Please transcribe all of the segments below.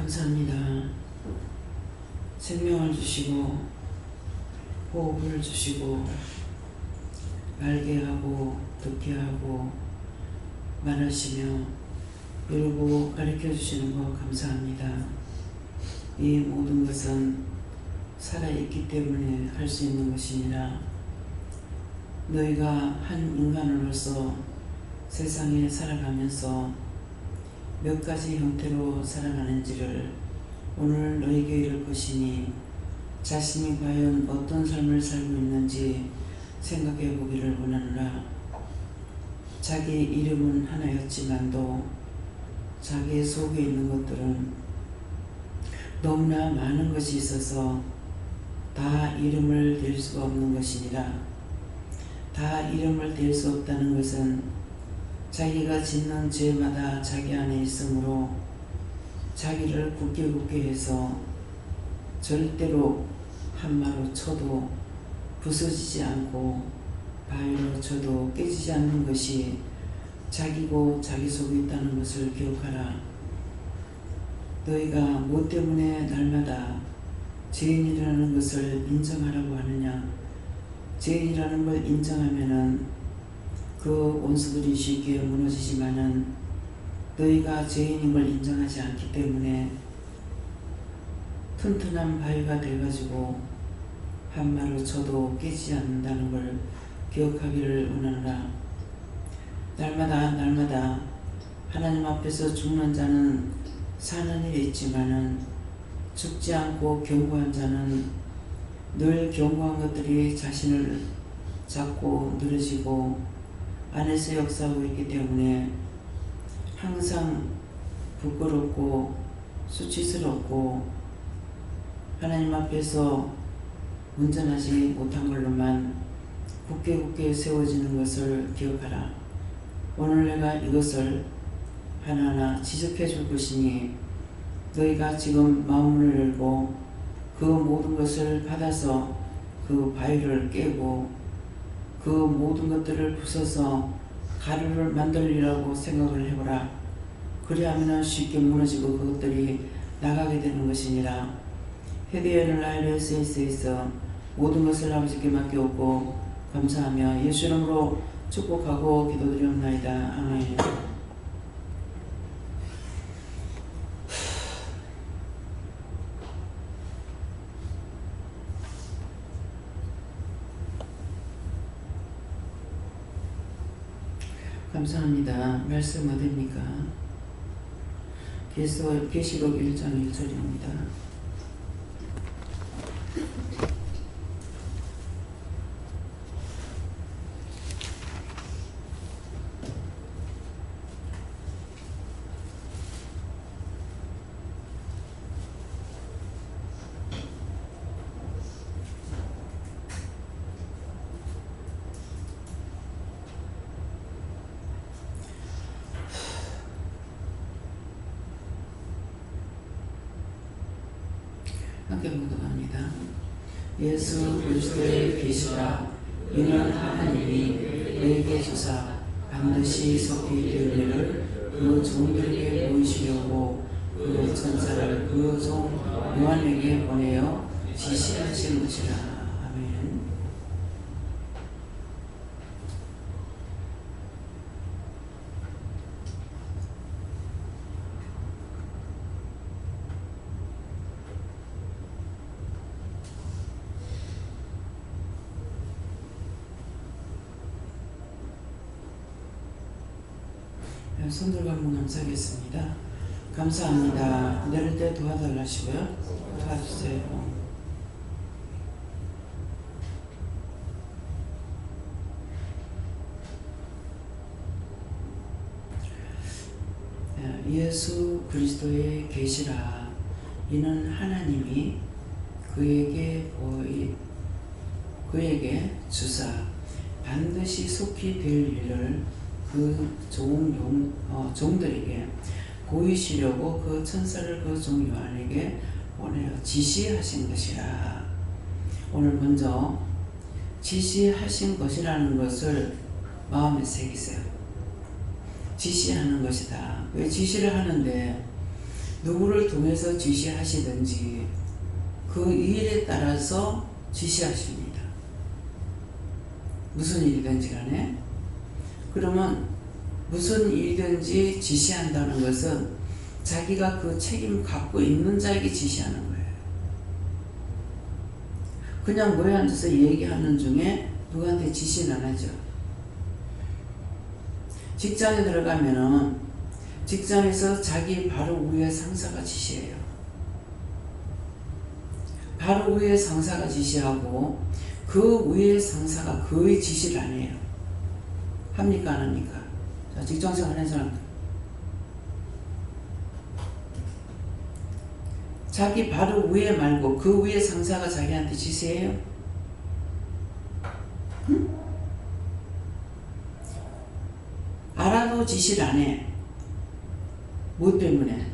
감사합니다. 생명을 주시고 호흡을 주시고 알게 하고 듣게 하고 말하시며 이루고 가르쳐 주시는 것 감사합니다. 이 모든 것은 살아있기 때문에 할 수 있는 것이니라. 너희가 한 인간으로서 세상에 살아가면서 몇 가지 형태로 살아가는지를 오늘 너희에게 이를 것이니 자신이 과연 어떤 삶을 살고 있는지 생각해 보기를 원하노라. 자기 이름은 하나였지만도 자기 속에 있는 것들은 너무나 많은 것이 있어서 다 이름을 댈 수가 없는 것이니라. 다 이름을 댈 수 없다는 것은 자기가 짓는 죄마다 자기 안에 있으므로 자기를 굳게 해서 절대로 한마로 쳐도 부서지지 않고 바위로 쳐도 깨지지 않는 것이 자기고 자기 속에 있다는 것을 기억하라. 너희가 무엇 때문에 날마다 죄인이라는 것을 인정하라고 하느냐? 죄인이라는 걸 인정하면은 그 원수들이 쉽게 무너지지만은 너희가 죄인인 걸 인정하지 않기 때문에 튼튼한 바위가 돼가지고 한마로 쳐도 깨지지 않는다는 걸 기억하기를 원하노라. 날마다 하나님 앞에서 죽는 자는 사는 일이 있지만은 죽지 않고 견고한 자는 늘 견고한 것들이 자신을 잡고 늘어지고 안에서 역사하고 있기 때문에 항상 부끄럽고 수치스럽고 하나님 앞에서 온전하지 못한 걸로만 굳게 세워지는 것을 기억하라. 오늘 내가 이것을 하나하나 지적해 줄 것이니 너희가 지금 마음을 열고 그 모든 것을 받아서 그 바위를 깨고 그 모든 것들을 부숴서 가루를 만들리라고 생각을 해보라. 그리하면 쉽게 무너지고 그것들이 나가게 되는 것이니라. 헤디에를 라이레스에서 모든 것을 아버지께 맡겨오고 감사하며 예수 이름으로 축복하고 기도드리옵나이다. 아멘. 감사합니다. 말씀 어디입니까? 계시록 1장 1절입니다. 함께 묵상합니다. 예수 그리스도의 계시라. 이는 하나님이 너에게 주사 반드시 속히 될 일을 그 종들에게 보이시려고 그 천사를 그 종 요한에게 보내어 지시하신 것이라. 아멘. 손들고 한번 감사하겠습니다. 감사합니다. 내릴 때 도와달라시고요. 도와주세요. 예수 그리스도의 계시라. 이는 하나님이 그에게 주사 반드시 속히 될 일을 그 종들에게 보이시려고 그 천사를 그 종 요한에게 보내어 지시하신 것이라. 오늘 먼저 지시하신 것이라는 것을 마음에 새기세요. 지시하는 것이다. 왜 지시를 하는데 누구를 통해서 지시하시든지 그 일에 따라서 지시하십니다. 무슨 일이든지 간에. 그러면 무슨 일이든지 지시한다는 것은 자기가 그 책임 갖고 있는 자에게 지시하는 거예요. 그냥 모여 앉아서 얘기하는 중에 누구한테 지시는 안 하죠. 직장에 들어가면은 직장에서 자기 바로 위에 상사가 지시해요. 바로 위에 상사가 지시하고 그 위에 상사가 그의 지시를 안 해요. 합니까 안 합니까? 자, 직장생활 하는 사람들. 자기 바로 위에 말고 그 위에 상사가 자기한테 지시해요? 응? 알아도 지시를 안 해. 뭐 때문에?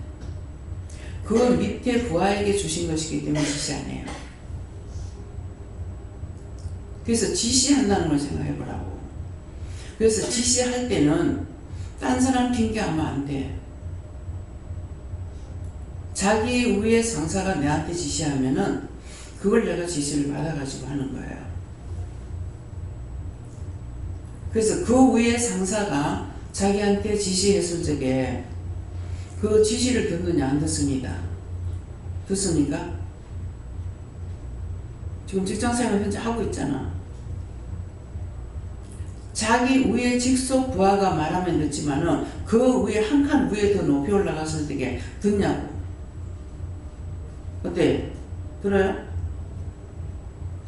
그건 밑에 부하에게 주신 것이기 때문에 지시 안 해요. 그래서 지시한다는 걸 생각해 보라고. 그래서 지시할 때는 딴 사람 핑계하면 안 돼. 자기 위에 상사가 내한테 지시하면은 그걸 내가 지시를 받아가지고 하는 거예요. 그래서 그 위에 상사가 자기한테 지시했을 적에 그 지시를 듣느냐 안 듣습니다. 듣습니까? 지금 직장생활 현재 하고 있잖아. 자기 위에 직속 부하가 말하면 듣지만은 그 위에 한 칸 위에 더 높이 올라갔을 때 듣냐고. 어때? 들어요?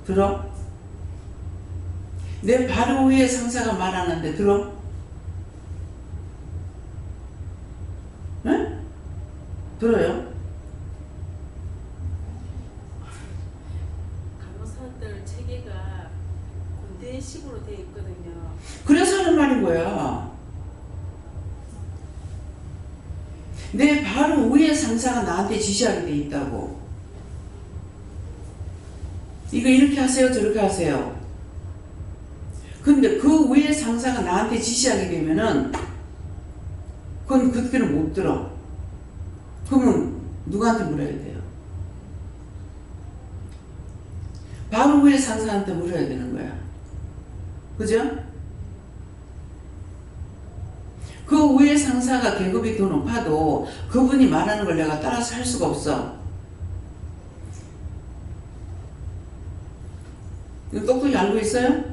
들어? 내 바로 위에 상사가 말하는데 들어? 응? 들어요? 간호사들 체계가 군대식으로 되어 있거든요. 그래서 하는 말인 거야. 내 바로 위에 상사가 나한테 지시하게 돼 있다고. 이거 이렇게 하세요, 저렇게 하세요. 근데 그 위에 상사가 나한테 지시하게 되면은 그건 그때는 못 들어. 그러면 누구한테 물어야 돼요? 바로 위에 상사한테 물어야 되는 거야. 그죠? 그 위에 상사가 계급이 더 높아도 그분이 말하는 걸 내가 따라서 할 수가 없어. 이거 똑똑히 알고 있어요?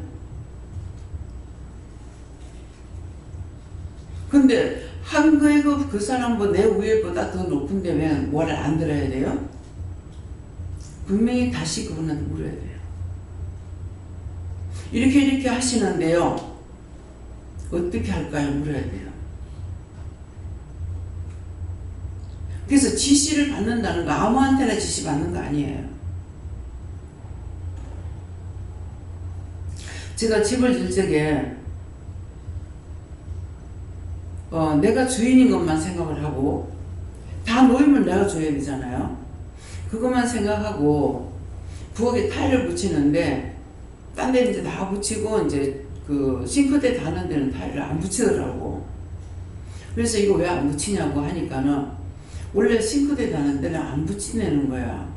근데 한 계급 그 사람보다 내 위에보다 더 높은데 왜 뭐를 안 들어야 돼요? 분명히 다시 그분한테 물어야 돼요. 이렇게 하시는데요. 어떻게 할까요? 물어야 돼요. 그래서 지시를 받는다는 거 아무한테나 지시 받는 거 아니에요. 제가 집을 질 적에 내가 주인인 것만 생각을 하고 다 놓이면 내가 줘야 되잖아요. 그것만 생각하고 부엌에 타일을 붙이는데 딴 데는 이제 다 붙이고 이제 그 싱크대 닿는 데는 타일을 안 붙이더라고. 그래서 이거 왜 안 붙이냐고 하니까는 원래 싱크대 닿는 데는 안 붙이내는 거야.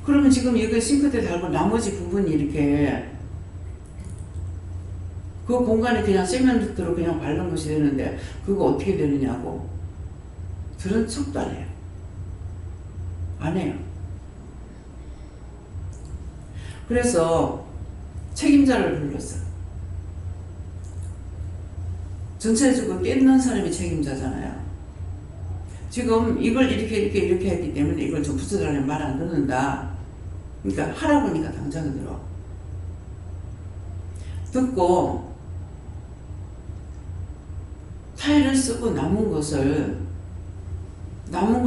그러면 지금 이거 싱크대 달고 나머지 부분이 이렇게 그 공간에 그냥 세면트로 그냥 바른 것이 되는데 그거 어떻게 되느냐고. 들은 척도 안 해요. 안 해요. 그래서 책임자를 불렀어. 전체적으로 깼는 사람이 책임자잖아요. 지금 이걸 이렇게 했기 때문에 이걸 좀 붙여달라는 말 안 듣는다. 그러니까 하라고 하니까 당장 들어. 듣고 타일을 쓰고 남은 걸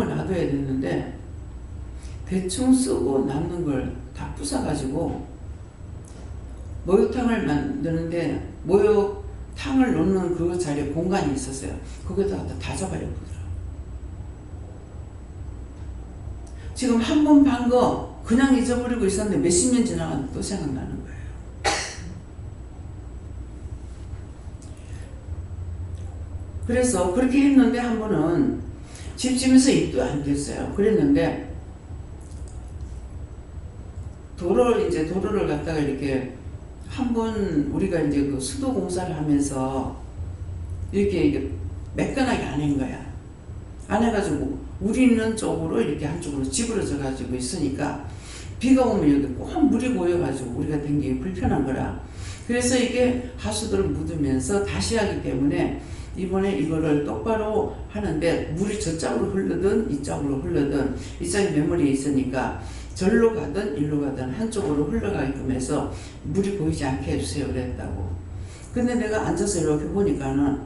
놔둬야 되는데 대충 쓰고 남는 걸 다 부숴가지고 목욕탕을 만드는데 목욕탕을 놓는 그 자리에 공간이 있었어요. 거기다가 다 잡아버리더라. 지금 한 번 반 거 그냥 잊어버리고 있었는데 몇십 년 지나갔는데 또 생각나는 거예요. 그래서 그렇게 했는데 한 번은 집 지면서 입도 안 됐어요. 그랬는데 도로를 갖다가 이렇게 한번 우리가 이제 그 수도 공사를 하면서 이렇게 매끈하게 안 한 거야. 안 해가지고 우리 있는 쪽으로 이렇게 한쪽으로 찌그러져 가지고 있으니까 비가 오면 여기 꼭 물이 고여가지고 우리가 댕기기 불편한 거라. 그래서 이게 하수도를 묻으면서 다시 하기 때문에 이번에 이거를 똑바로 하는데 물이 저쪽으로 흐르든 이쪽으로 흐르든 이쪽에 매물이 있으니까 절로 가든 일로 가든 한쪽으로 흘러가게끔 해서 물이 보이지 않게 해주세요 그랬다고. 근데 내가 앉아서 이렇게 보니까는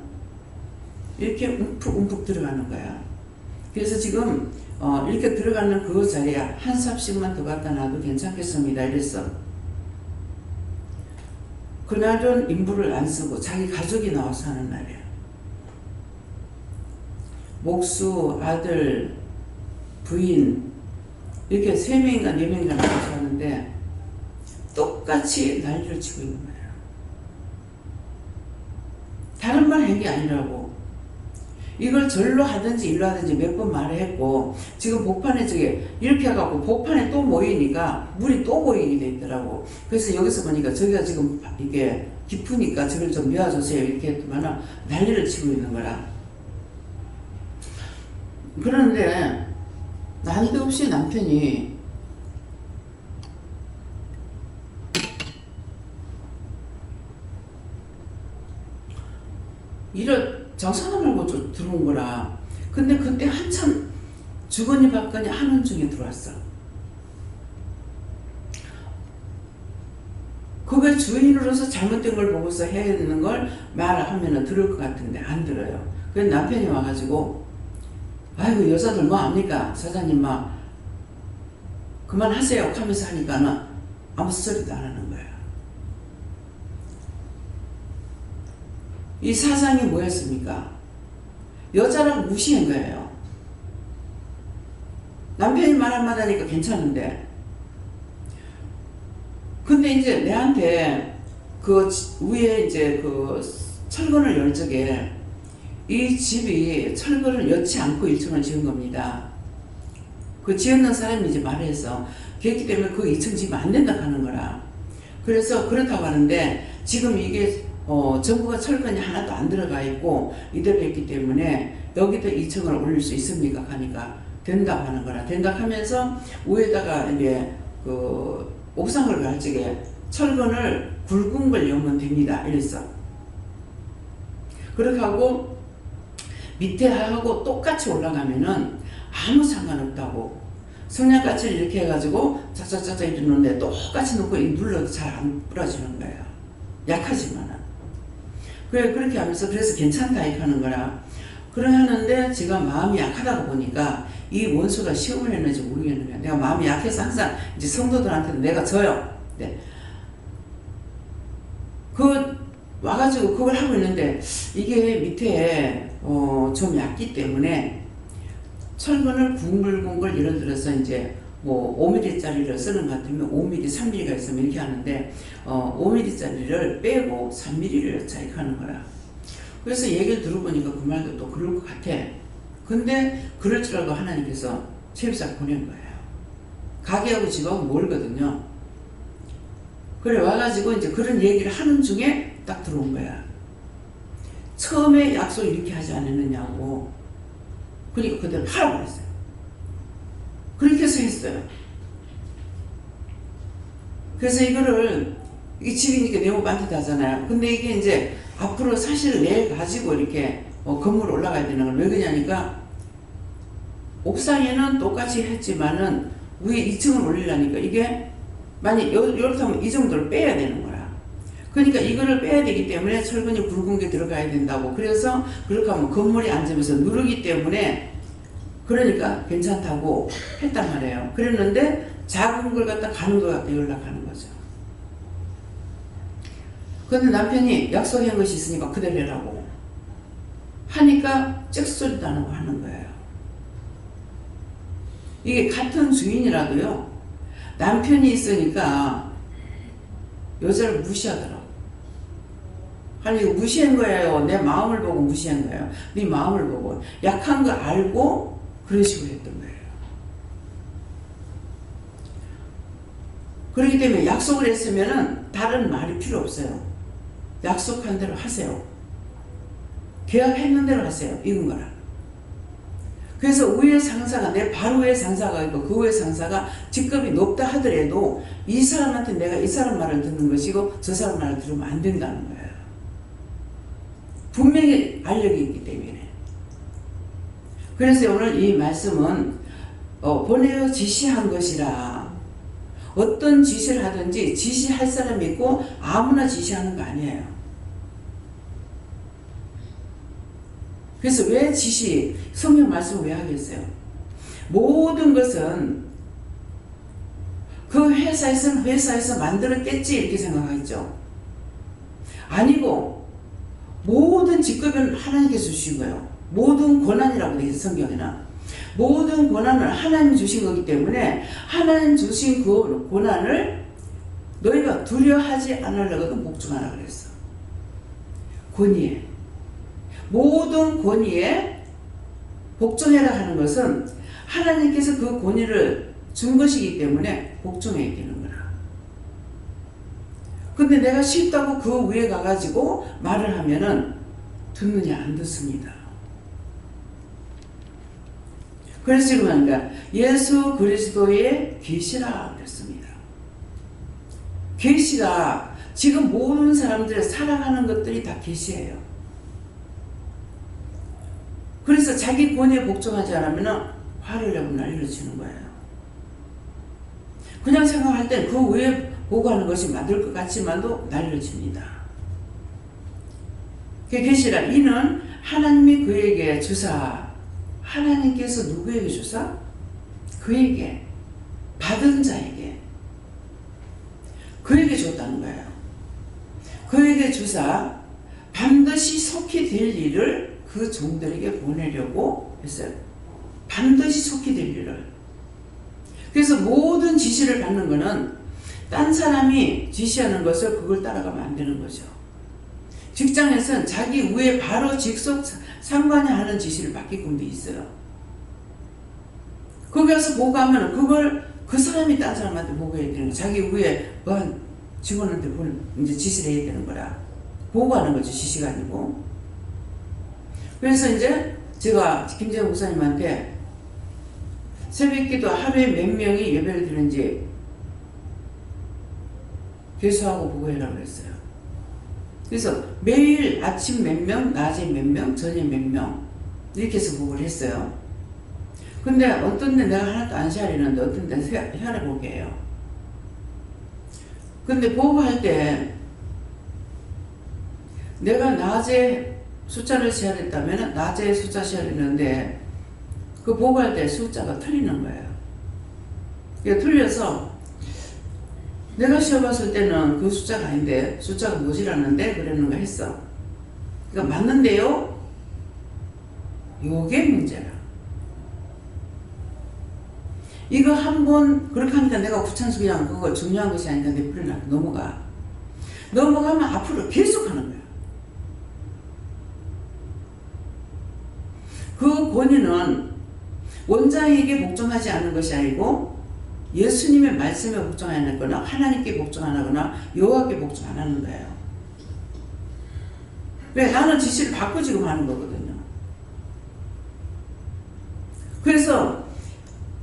이렇게 움푹 들어가는 거야. 그래서 지금 이렇게 들어가는 그 자리에 한 삽씩만 더 갖다 놔도 괜찮겠습니다 이랬어. 그날은 인부를 안 쓰고 자기 가족이 나와서 하는 날이야. 목수, 아들, 부인 이렇게 3명인가 4명인가 나와서 하는데 똑같이 난리를 치고 있는 거예요. 다른 말 한 게 아니라고. 이걸 절로 하든지 일로 하든지 몇 번 말을 했고 지금 복판에 저게 이렇게 해갖고 복판에 또 모이니까 물이 또 고이게 돼 있더라고. 그래서 여기서 보니까 저기가 지금 이게 깊으니까 저걸 좀 메워주세요 이렇게 했더만 난리를 치고 있는 거라. 그런데 난데없이 남편이 일을 정산을 말고 들어온 거라. 근데 그때 한참 주거니 받거니 하는 중에 들어왔어. 그게 주인으로서 잘못된 걸 보고서 해야 되는 걸 말하면 들을 것 같은데 안 들어요. 그래서 남편이 와가지고 아이고 여자들 뭐 압니까 사장님 막 그만하세요 하면서 하니까는 아무 소리도 안 하는 거야. 이 사장이 뭐였습니까? 여자라고 무시한 거예요. 남편이 말 한마디 하니까 괜찮은데. 근데 이제 내한테 그 위에 이제 그 철근을 열 적에 이 집이 철근을 여치 않고 1층을 지은 겁니다. 그 지었는 사람이 이제 말해서 그렇기 때문에 그 2층 지으면 안 된다고 하는 거라. 그래서 그렇다고 하는데 지금 이게 전부가 철근이 하나도 안 들어가 있고 이대로 했기 때문에 여기도 2층을 올릴 수 있습니까? 하니까 된다고 하는 거라. 된다고 하면서 위에다가 이제 그 옥상을 갈 적에 철근을 굵은 걸 넣으면 됩니다. 이랬어. 그렇게 하고 밑에 하고 똑같이 올라가면은 아무 상관없다고. 성냥가치를 이렇게 해가지고 짝짝짝짝 이렇게 놓는데 똑같이 놓고 눌러도 잘 안 부러지는 거예요. 약하지만은. 그래, 그렇게 하면서 그래서 괜찮다 이렇게 하는 거라. 그래 하는데 제가 마음이 약하다고 보니까 이 원수가 시험을 했는지 모르겠는 거야. 내가 마음이 약해서 항상 이제 성도들한테는 내가 져요. 네. 와가지고 그걸 하고 있는데 이게 밑에 좀 얇기 때문에 철근을 굵글굵글 예를 들어서 이제 뭐 5mm짜리를 쓰는 것 같으면 5mm, 3mm가 있으면 이렇게 하는데 5mm짜리를 빼고 3mm를 넣자 이렇게 하는 거야. 그래서 얘기를 들어보니까 그 말도 또 그럴 것 같아. 근데 그럴 줄 알고 하나님께서 채비사를 보낸 거예요. 가게하고 집하고 멀거든요. 그래 와가지고 이제 그런 얘기를 하는 중에 딱 들어온 거야. 처음에 약속 이렇게 하지 않았느냐고. 그러니까 그대로 하라고 그랬어요. 그렇게 해서 했어요. 그래서 이거를 이 집이니까 네모 반듯하잖아요. 근데 이게 이제 앞으로 사실 내 가지고 이렇게 건물 올라가야 되는 걸 왜 그러냐니까 옥상에는 똑같이 했지만은 위에 2층을 올리려니까 이게 만약 이렇게 하면 이 정도를 빼야 되는 거야. 그러니까 이거를 빼야 되기 때문에 철근이 굵은 게 들어가야 된다고. 그래서 그렇게 하면 건물이 앉으면서 누르기 때문에 그러니까 괜찮다고 했단 말이에요. 그랬는데 작은 걸 갖다 가는 것 같다 연락하는 거죠. 근데 남편이 약속한 것이 있으니까 그대로 해라고 하니까 쩍소리도 안 하고 하는 거예요. 이게 같은 주인이라도요 남편이 있으니까 여자를 무시하더라고. 아니 이거 무시한 거예요. 내 마음을 보고 무시한 거예요. 네 마음을 보고 약한 거 알고 그런 식으로 했던 거예요. 그렇기 때문에 약속을 했으면은 다른 말이 필요 없어요. 약속한 대로 하세요. 계약했는 대로 하세요. 이건 거라. 그래서 위에 상사가, 내 바로 위에 상사가 있고 그 위에 상사가 직급이 높다 하더라도 이 사람한테 내가 이 사람 말을 듣는 것이고 저 사람 말을 들으면 안 된다는 거예요. 분명히 알력이 있기 때문에. 그래서 오늘 이 말씀은 보내어 지시한 것이라. 어떤 지시를 하든지 지시할 사람이 있고 아무나 지시하는 거 아니에요. 그래서 왜 성경 말씀을 왜 하겠어요? 모든 것은 그 회사에서는 회사에서 만들었겠지 이렇게 생각하겠죠. 아니고 모든 직급은 하나님께서 주신 거예요. 모든 권한이라고 되어 있어요. 성경에는. 모든 권한을 하나님 주신 거기 때문에 하나님 주신 그 권한을 너희가 두려워하지 않으려고 복종하라 그랬어. 권위에. 모든 권위에 복종해라 하는 것은 하나님께서 그 권위를 준 것이기 때문에 복종해야 되는 거라. 근데 내가 쉽다고 그 위에 가가지고 말을 하면은 듣느냐 안 듣습니다. 그래서 지금 하니까 예수 그리스도의 계시라 그랬습니다. 계시가 지금 모든 사람들이 살아가는 것들이 다 계시예요. 그래서 자기 권위에 복종하지 않으면 화를 내고 난리를 치는 거예요. 그냥 생각할 땐 그 위에 보고 하는 것이 맞을 것 같지만도 난리를 칩니다. 그 계시라 이는 하나님이 그에게 주사, 하나님께서 누구에게 주사? 그에게, 받은 자에게, 그에게 줬다는 거예요. 그에게 주사 반드시 속히 될 일을 그 종들에게 보내려고 했어요. 반드시 속히 될 일을. 그래서 모든 지시를 받는 것은 딴 사람이 지시하는 것을 그걸 따라가면 안 되는 거죠. 직장에서는 자기 위에 바로 직속 상관이 하는 지시를 받게끔 돼 있어요. 거기 가서 보고하면 그걸 그 사람이 딴 사람한테 보고해야 되는 거예요. 자기 위에 직원한테 이제 지시를 해야 되는 거라. 보고하는 거죠. 지시가 아니고. 그래서 이제 제가 김재영 목사님한테 새벽기도 하루에 몇 명이 예배를 드는지 계수하고 보고해라 그랬어요. 그래서 매일 아침 몇 명, 낮에 몇 명, 저녁 몇 명 이렇게 해서 보고를 했어요. 근데 어떤 데 내가 하나도 안 헤아리는데 어떤 데 헤아려보게 해요. 근데 보고할 때 내가 낮에 숫자를 헤아렸다면 낮에 숫자 헤아리는데 그 보고할 때 숫자가 틀리는 거예요. 그게 틀려서 내가 시험봤을 때는 그 숫자가 아닌데 숫자가 모자라는데 그랬는가 했어. 그러니까 맞는데요? 요게 문제라. 이거 한번 그렇게 하니까 내가 구창수 그냥 그거 중요한 것이 아니라 내버려놔 넘어가. 넘어가면 앞으로 계속 하는 거야. 그 권위는 원장에게 복종하지 않는 것이 아니고 예수님의 말씀에 복종하는 거나 하나님께 복종 안 하거나 여호와께 복종 안 하는 거예요. 왜? 나는 지시를 받고 지금 하는 거거든요. 그래서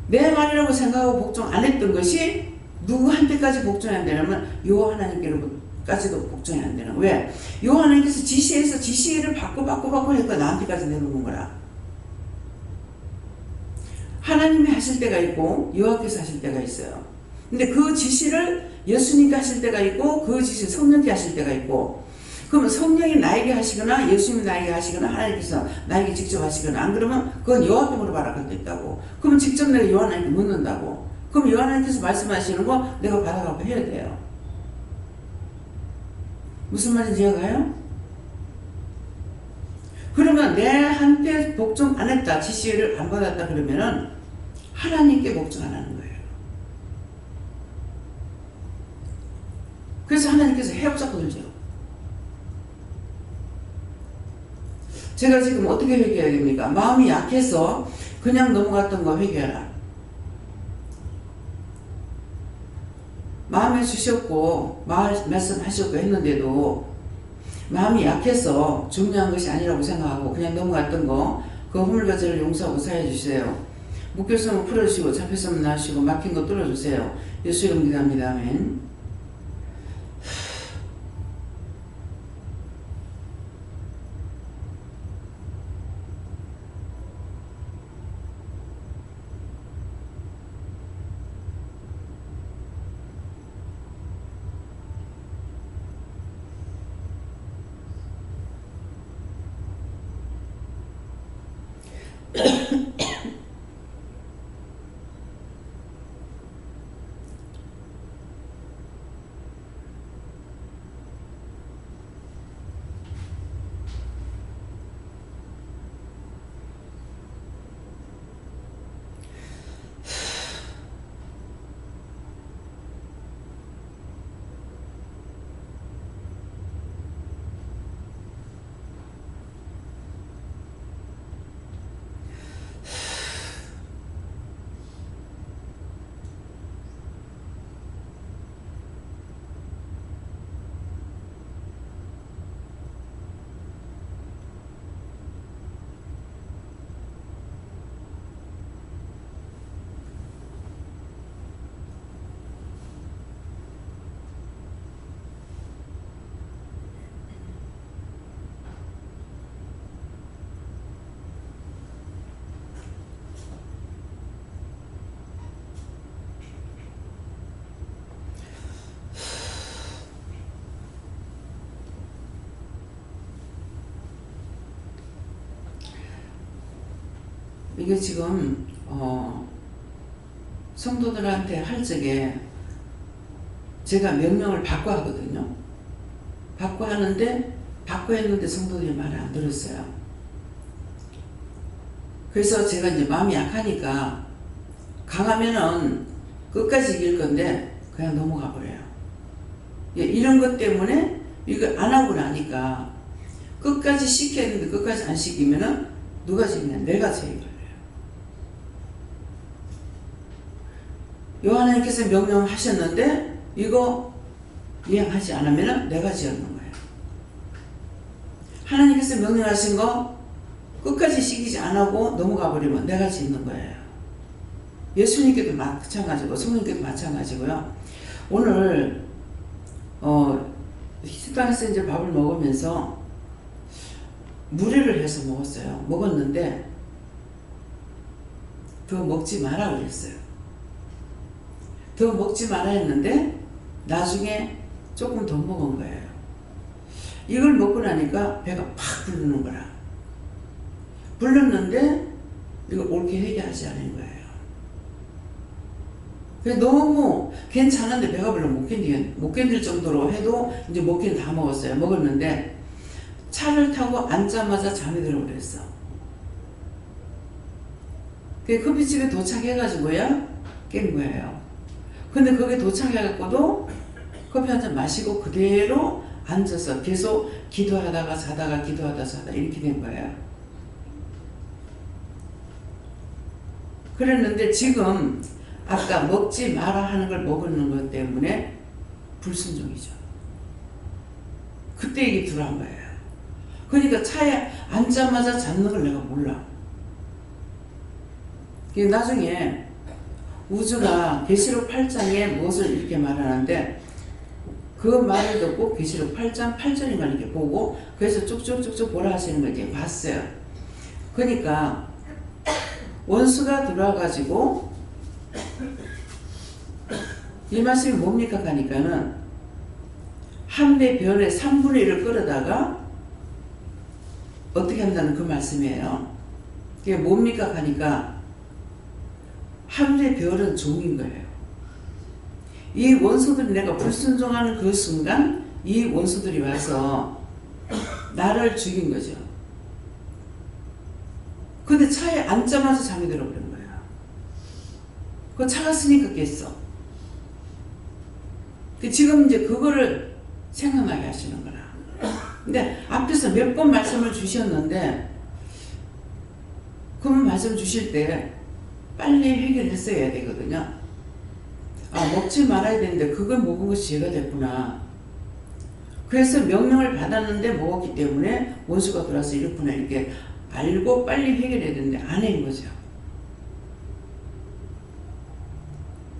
내 말이라고 생각하고 복종 안 했던 것이 누구한테까지 복종이 안 되냐면 여호와 하나님께로까지도 복종이 안 되는 거예요. 왜? 여호와 하나님께서 지시해서 지시를 받고 하니까 나한테까지 내려오는 거라. 하나님이 하실 때가 있고 여호와께서 하실 때가 있어요. 근데 그 지시를 예수님께 하실 때가 있고 그 지시를 성령께 하실 때가 있고, 그러면 성령이 나에게 하시거나 예수님이 나에게 하시거나 하나님께서 나에게 직접 하시거나 안 그러면 그건 여호와께 물어봐라 그때 있다고. 그러면 직접 내가 여호와 하나님께 묻는다고. 그럼 여호와 하나님께서 말씀하시는 거 내가 받아가고 해야 돼요. 무슨 말인지 이해가요? 그러면 내한테 복종 안 했다, 지시를 안 받았다 그러면은 하나님께 복종 안 하는 거예요. 그래서 하나님께서 해op잡고 들죠. 제가 지금 어떻게 회개해야 됩니까? 마음이 약해서 그냥 넘어갔던 거 회개하라. 마음에 주셨고 말씀하셨고 했는데도 마음이 약해서 중요한 것이 아니라고 생각하고 그냥 넘어갔던 거, 그 허물과 죄를 용서하고 사해 주세요. 묶였으면 풀어주시고 잡혔으면 놔주시고 막힌 거 뚫어주세요. 예수 이름 기도합니다. 아멘. 이게 지금 성도들한테 할 적에 제가 명령을 받고 하거든요. 받고 하는데 받고 했는데 성도들이 말을 안 들었어요. 그래서 제가 이제 마음이 약하니까 강하면은 끝까지 이길 건데 그냥 넘어가 버려요. 이런 것 때문에 이거 안 하고 나니까 끝까지 시켜야 했는데 끝까지 안 시키면은 누가 지냐? 내가 죄에 걸려요. 하나님께서 명령하셨는데 이거 이행하지 않으면 내가 지었는 거예요. 하나님께서 명령하신 거 끝까지 시키지 안 하고 넘어가 버리면 내가 짓는 거예요. 예수님께도 마찬가지고 성령께도 마찬가지고요. 오늘 식당에서 이제 밥을 먹으면서 무례를 해서 먹었어요. 먹었는데 더 먹지 마라 그랬어요. 더 먹지 마라 했는데 나중에 조금 더 먹은 거예요. 이걸 먹고 나니까 배가 팍 부르는 거라. 불렀는데 이걸 옳게 회개하지 않은 거예요. 그래서 너무 괜찮은데 배가 불러 못 견딜 정도로 해도 이제 먹긴 다 먹었어요. 먹었는데 차를 타고 앉자마자 잠이 들어버렸어. 그 커피집에 도착해가지고요 깬 거예요. 근데 거기 도착해갖고도 커피 한 잔 마시고 그대로 앉아서 계속 기도하다가 자다가 기도하다가 자다가 이렇게 된 거예요. 그랬는데 지금 아까 먹지 마라 하는 걸 먹는 것 때문에 불순종이죠. 그때 이게 들어간 거예요. 그러니까 차에 앉자마자 잡는 걸 내가 몰라. 나중에 우주가 계시록 8장에 무엇을 이렇게 말하는데 그 말을 듣고 계시록 8장 8절인가 이렇게 보고 그래서 쭉쭉쭉쭉 보라 하시는 걸 이렇게 봤어요. 그러니까 원수가 들어와가지고 이 말씀이 뭡니까 하니까는 한 배 별의 3분의 1을 끌어다가 어떻게 한다는 그 말씀이에요. 그게 뭡니까 하니까 하늘의 별은 종인 거예요. 이 원수들이 내가 불순종하는 그 순간 이 원수들이 와서 나를 죽인 거죠. 근데 차에 앉자마자 잠이 들어버린 거야. 그 차가 쓰니까 깼어. 지금 이제 그거를 생각나게 하시는 거라. 근데 앞에서 몇 번 말씀을 주셨는데 그러면 말씀 주실 때 빨리 해결했어야 되거든요. 아, 먹지 말아야 되는데 그걸 먹은 것이 죄가 됐구나. 그래서 명령을 받았는데 먹었기 때문에 원수가 들어와서 이렇구나 이렇게 알고 빨리 해결해야 되는데 안 해인 거죠.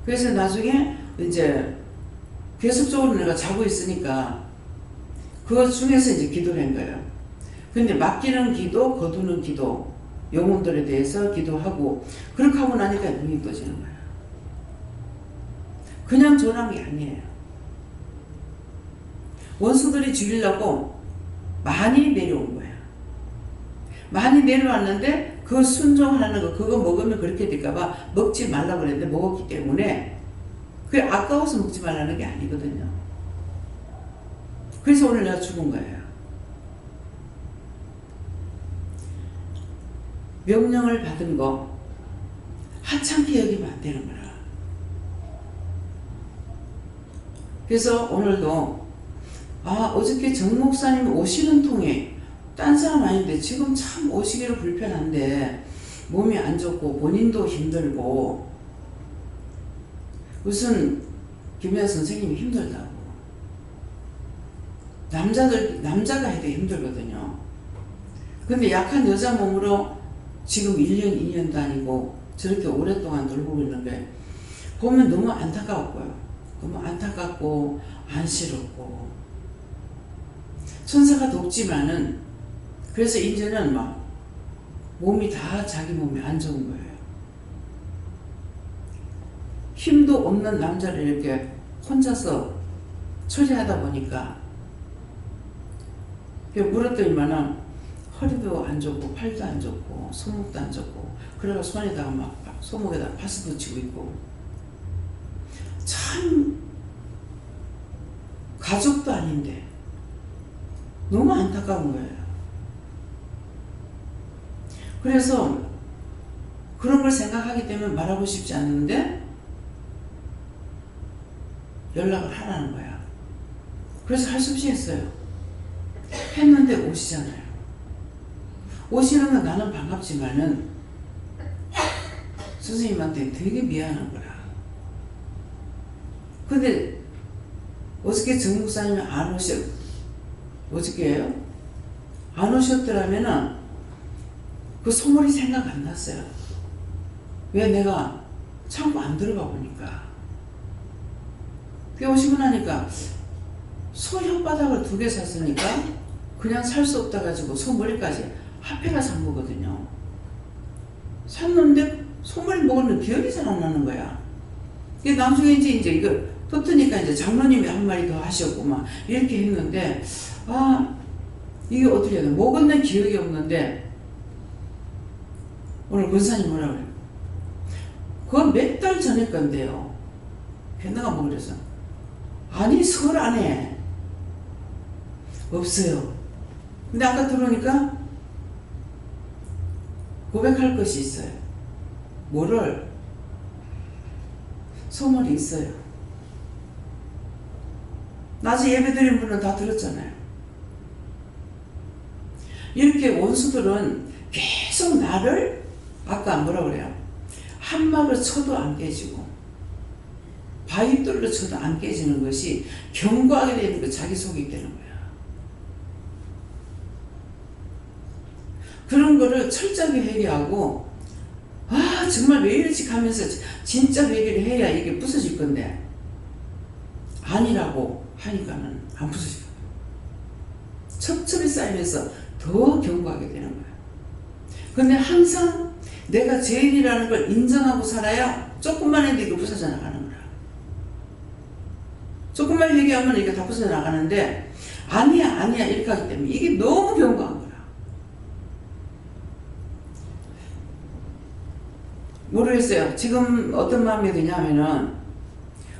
그래서 나중에 이제 계속적으로 내가 자고 있으니까 그것 중에서 이제 기도를 한 거예요. 근데 맡기는 기도, 거두는 기도, 영혼들에 대해서 기도하고 그렇게 하고 나니까 눈이 떠지는 거예요. 그냥 전한 게 아니에요. 원수들이 죽이려고 많이 내려온 거예요. 많이 내려왔는데 그 순종하는 거 그거 먹으면 그렇게 될까봐 먹지 말라고 그랬는데 먹었기 때문에 그게 아까워서 먹지 말라는 게 아니거든요. 그래서 오늘 내가 죽은 거예요. 명령을 받은 거 하찮게 여기면 안 되는 거라. 그래서 오늘도 어저께 정 목사님 오시는 통에 딴 사람 아닌데 지금 참 오시기로 불편한데 몸이 안 좋고 본인도 힘들고 무슨 김혜아 선생님이 힘들다고. 남자가 해도 힘들거든요. 근데 약한 여자 몸으로 지금 1년, 2년도 아니고 저렇게 오랫동안 놀고 있는데 보면 너무 안타까웠고요. 너무 안타깝고 안쓰럽고 천사가 돕지만은 그래서 이제는 막 몸이 다 자기 몸이 안 좋은 거예요. 힘도 없는 남자를 이렇게 혼자서 처리하다 보니까 물었더니만은 허리도 안 좋고 팔도 안 좋고 손목도 안 좋고 그래가 손에다가 막 손목에다가 파스 붙이고 있고 참 가족도 아닌데 너무 안타까운 거예요. 그래서 그런 걸 생각하기 때문에 말하고 싶지 않는데 연락을 하라는 거야. 그래서 할 수 없이 했어요. 했는데 오시잖아요. 오시는 건 나는 반갑지만은 선생님한테 되게 미안한 거라. 근데 어저께 정 목사님이 안 어저께요? 안 오셨더라면은 그 소몰이 생각 안 났어요. 왜 내가 참고 안 들어가 보니까. 그게 오시고 나니까 소 혓바닥을 2개 샀으니까 그냥 살 수 없다 가지고 소머리까지 합해가 산 거거든요. 샀는데 소머리 먹으면 기억이 잘 안 나는 거야. 이게 나중에 이제 이거 떴으니까 이제 장로님이 한 마리 더 하셨고 막 이렇게 했는데 이게 어떻게 해야 돼? 먹었는 기억이 없는데 오늘 권사님 뭐라 그래요? 그건 몇 달 전에 건데요. 내가 뭐 그래서 아니 설 안에 없어요. 근데 아까 들어오니까 고백할 것이 있어요. 뭐를? 소문이 있어요. 낮에 예배 드린 분은 다 들었잖아요. 이렇게 원수들은 계속 나를 아까 뭐라 그래요? 한마로 쳐도 안 깨지고 바위돌로 쳐도 안 깨지는 것이 견고하게 되는 거 자기 속이 되는 거야. 그런 거를 철저하게 회개하고 정말 왜 이러지 하면서 진짜 회개를 해야 이게 부서질 건데 아니라고 하니까는 안 부서져요. 첩첩이 쌓이면서 더 견고하게 되는 거야. 근데 항상 내가 죄인이라는 걸 인정하고 살아야 조금만 해도 이거 부서져 나가는 거야. 조금만 회개하면 이게 다 부서져 나가는데 아니야 이렇게 하기 때문에 이게 너무 견고한 거야. 모르겠어요. 지금 어떤 마음이 드냐면은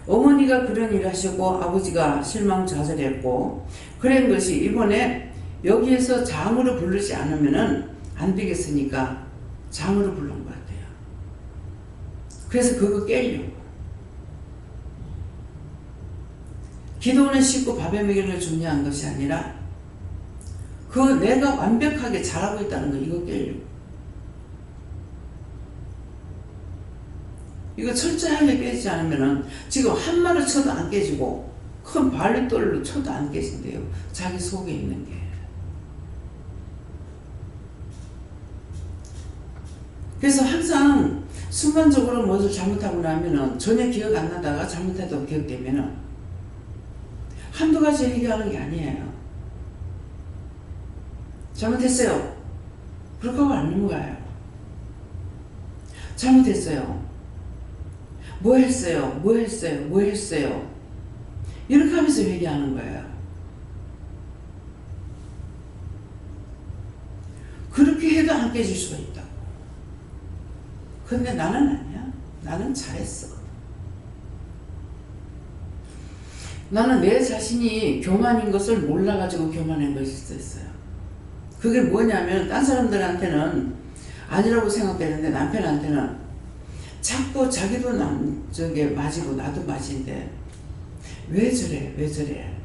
어머니가 그런 일을 하셨고 아버지가 실망좌절했고 그런 것이 이번에 여기에서 장으로 부르지 않으면은 안 되겠으니까 장으로 부른 것 같아요. 그래서 그거 깨려고. 기도는 쉽고 밥에 먹이는 걸 중요한 것이 아니라 그 내가 완벽하게 잘하고 있다는 거 이거 깨려고. 이거 철저하게 깨지지 않으면은 지금 한 마를 쳐도 안 깨지고 큰 발리돌로 쳐도 안 깨진대요. 자기 속에 있는 게. 그래서 항상 순간적으로 무엇을 잘못하고 나면은 전혀 기억 안 나다가 잘못해도 기억되면은 한두 가지 얘기하는 게 아니에요. 잘못했어요. 그렇게 하고 안 넘어가요. 잘못했어요. 뭐 했어요? 뭐 했어요? 뭐 했어요? 이렇게 하면서 회개하는 거예요. 그렇게 해도 안 깨질 수가 있다고. 근데 나는 아니야. 나는 잘했어. 나는 내 자신이 교만인 것을 몰라가지고 교만한 것이 있었어요. 그게 뭐냐면 딴 사람들한테는 아니라고 생각되는데 남편한테는 자꾸 자기도 저게 맞이고 나도 맞인데 왜 저래? 왜 저래?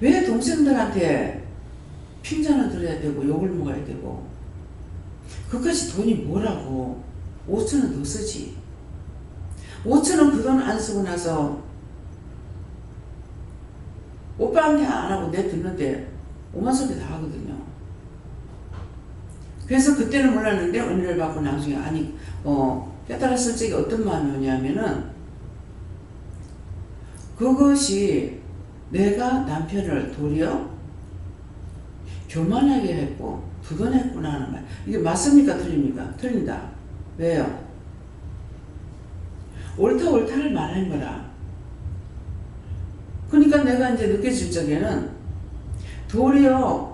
왜 동생들한테 핀잔을 들어야 되고 욕을 먹어야 되고 그것이 돈이 뭐라고 5,000원 더 쓰지. 5,000원 그 돈 안 쓰고 나서 오빠한테 안 하고 내 듣는데 오만 소리 다 하거든요. 그래서 그때는 몰랐는데 은혜를 받고 나중에 깨달았을 적에 어떤 마음이 오냐면은 그것이 내가 남편을 도리어 교만하게 했고 두둔했구나 하는 말. 이게 맞습니까? 틀립니까? 틀린다. 왜요? 옳다를 말하는 거라. 그러니까 내가 이제 느껴질 적에는 도리어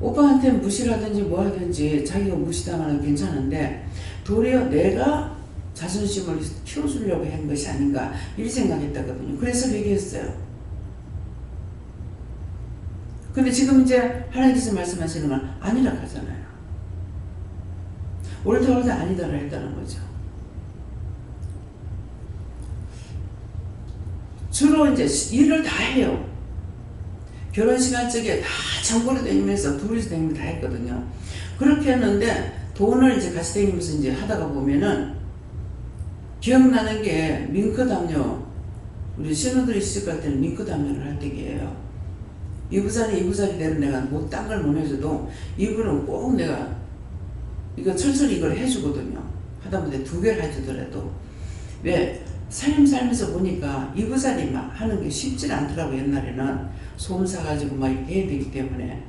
오빠한테 무시를 하든지 뭐 하든지 자기가 무시당하는 건 괜찮은데 도리어 내가 자존심을 키워주려고 한 것이 아닌가 이렇게 생각했다거든요. 그래서 얘기했어요. 근데 지금 이제 하나님께서 말씀하시는 건 아니라 하잖아요. 옳다 아니다라 했다는 거죠. 주로 이제 일을 다 해요. 결혼식 할 적에 다 장보러 다니면서 둘이서 다니면서 다 했거든요. 그렇게 했는데 돈을 이제 같이 다니면서 이제 하다가 보면은 기억나는 게 밍크담요. 우리 신우들이 시집갈 때는 밍크담요를 할 때기예요. 이부자리 되는 내가 뭐 딴 걸 못 해줘도 이불은 꼭 내가 이거 철저히 이걸 해주거든요. 하다못해 2개를 해주더라도 왜 살면서 보니까 이부자리 막 하는 게 쉽지 않더라고. 옛날에는 소음 사가지고 막 이렇게 해야 되기 때문에.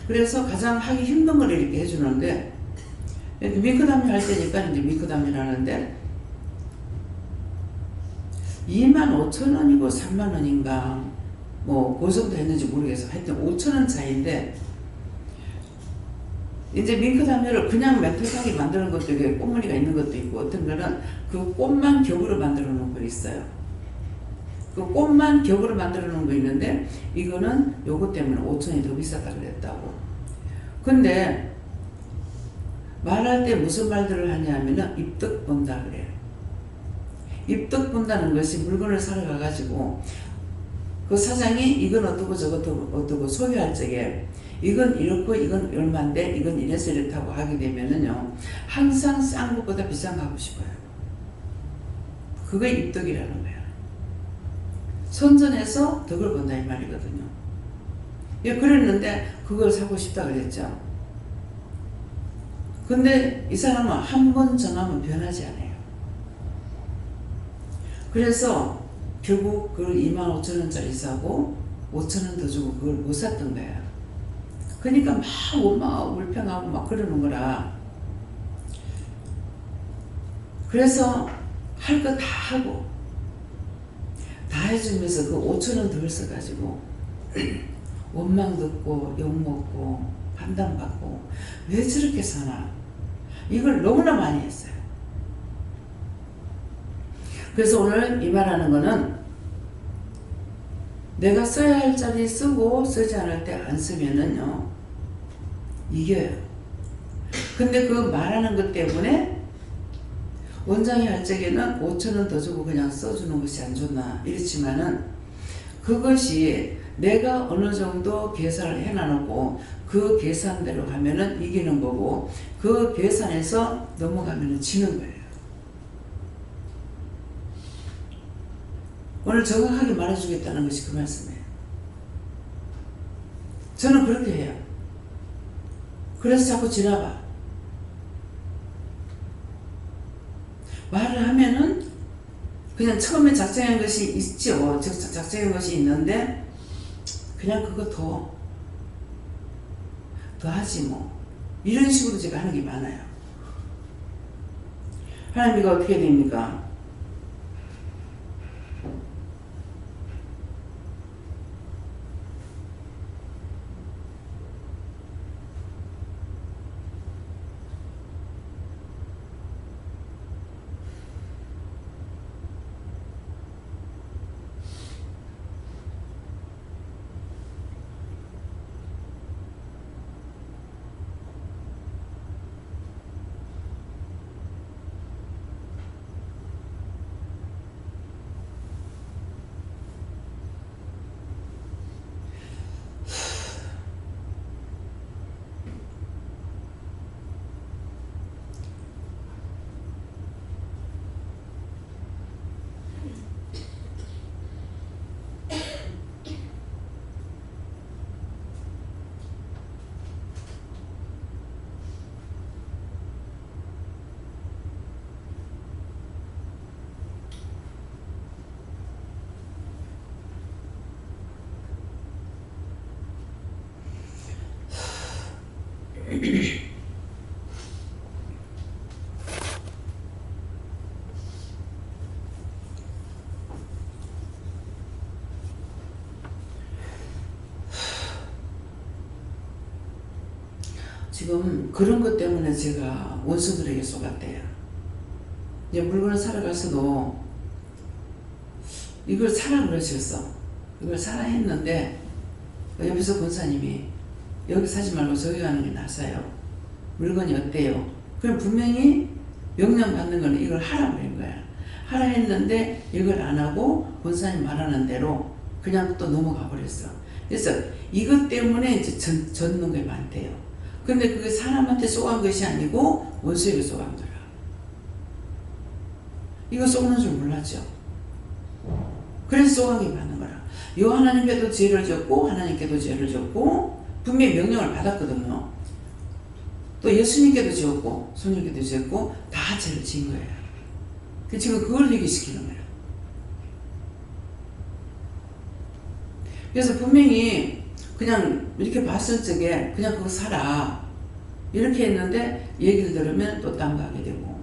그래서 가장 하기 힘든 걸 이렇게 해주는데 밍크담요 할 때니까 이제 밍크담요를 하는데 25,000원이고 30,000원인가 뭐 그 정도 했는지 모르겠어. 하여튼 5,000원 차이인데 이제 밍크담요를 그냥 메탈하게 만드는 것도 있고 꽃무늬가 있는 것도 있고 어떤 거는 그 꽃만 격으로 만들어 놓은 거 있어요. 그 꽃만 격으로 만들어 놓은 거 있는데 이거는 요거 때문에 5,000원이 더 비싸다 그랬다고. 근데 말할 때 무슨 말들을 하냐면은 입덕 본다 그래요. 입덕 본다는 것이 물건을 사러 가가지고 그 사장이 이건 어떻고 저것도 어떻고 소개할 적에 이건 이렇고 이건 얼마인데 이건 이래서 이렇다고 하게 되면은요 항상 싼 것보다 비싼 거 하고 싶어요. 그게 입덕이라는 거예요. 선전해서 덕을 본다 이 말이거든요. 예, 그랬는데 그걸 사고 싶다 그랬죠. 근데 이 사람은 한 번 정하면 변하지 않아요. 그래서 결국 그걸 25,000원짜리 사고 5,000원 더 주고 그걸 못 샀던 거예요. 그러니까 막 원망하고 불평하고 막 그러는 거라. 그래서 할 거 다 하고 다 해주면서 그 5,000원 덜 써가지고 원망 듣고 욕먹고 판단받고 왜 저렇게 사나 이걸 너무나 많이 했어요. 그래서 오늘 이 말하는 거는 내가 써야 할 자리 쓰고 쓰지 않을 때 안 쓰면은요 이겨요. 근데 그 말하는 것 때문에 원장이 할 적에는 5,000원 더 주고 그냥 써주는 것이 안 좋나 이렇지만은 그것이 내가 어느 정도 계산을 해놔놓고 그 계산대로 하면은 이기는 거고 그 계산에서 넘어가면은 지는 거예요. 오늘 정확하게 말해주겠다는 것이 그 말씀이에요. 저는 그렇게 해요. 그래서 자꾸 지나봐. 말을 하면은 그냥 처음에 작정한 것이 있죠. 작정한 것이 있는데 그냥 그거 더 하지 뭐. 이런 식으로 제가 하는 게 많아요. 하나님 이거 어떻게 됩니까? 지금 그런 것 때문에 제가 원수들에게 속았대요. 이제 물건을 사러 갔어도 이걸 사라 그러셨어. 이걸 사라 했는데 옆에서 권사님이 여기 사지 말고 저기 가는 게 낫아요. 물건이 어때요? 그럼 분명히 명령 받는 거는 이걸 하라고 한 거야. 하라 했는데 이걸 안 하고 권사님 말하는 대로 그냥 또 넘어가 버렸어. 그래서 이것 때문에 이제 젖는 게 많대요. 근데 그게 사람한테 쏘간 것이 아니고 원수에게 쏘간 거라. 이거 쏘는 줄 몰랐죠. 그래서 쏘간 게 많은 거라. 요 하나님께도 죄를 졌고 하나님께도 죄를 졌고 분명히 명령을 받았거든요. 또 예수님께도 지었고 손님께도 지었고 다 죄를 지은 거예요. 지금 그걸 회개시키는 거예요. 그래서 분명히 그냥 이렇게 봤을 적에 그냥 그거 사라 이렇게 했는데 얘기를 들으면 또 딴 거 하게 되고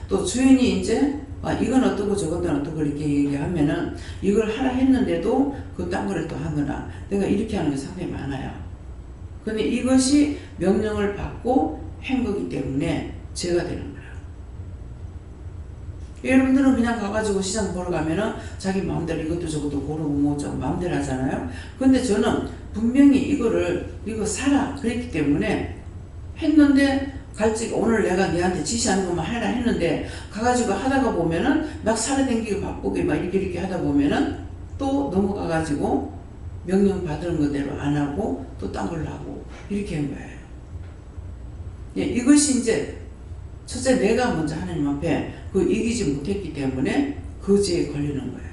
또 주인이 이제 이건 어떻고 저것은 어떻고 이렇게 얘기하면은 이걸 하라 했는데도 그 딴 거를 또 하느라 내가 이렇게 하는 게 상당히 많아요. 근데 이것이 명령을 받고 한 거기 때문에 죄가 되는 거예요. 여러분들은 그냥 가가지고 시장 보러 가면은 자기 마음대로 이것도 저것도 고르고 뭐 좀 마음대로 하잖아요. 근데 저는 분명히 이거 사라 그랬기 때문에 했는데 갈지 오늘 내가 너한테 지시하는 것만 하라 했는데 가가지고 하다가 보면은 막 살아댕기고 바쁘게 막 이렇게 하다 보면은 또 넘어가가지고 명령 받은 거대로 안 하고 또 딴 걸로 하고 이렇게 한 거예요. 예, 이것이 이제 첫째 내가 먼저 하나님 앞에 이기지 못했기 때문에 그 죄에 걸리는 거예요.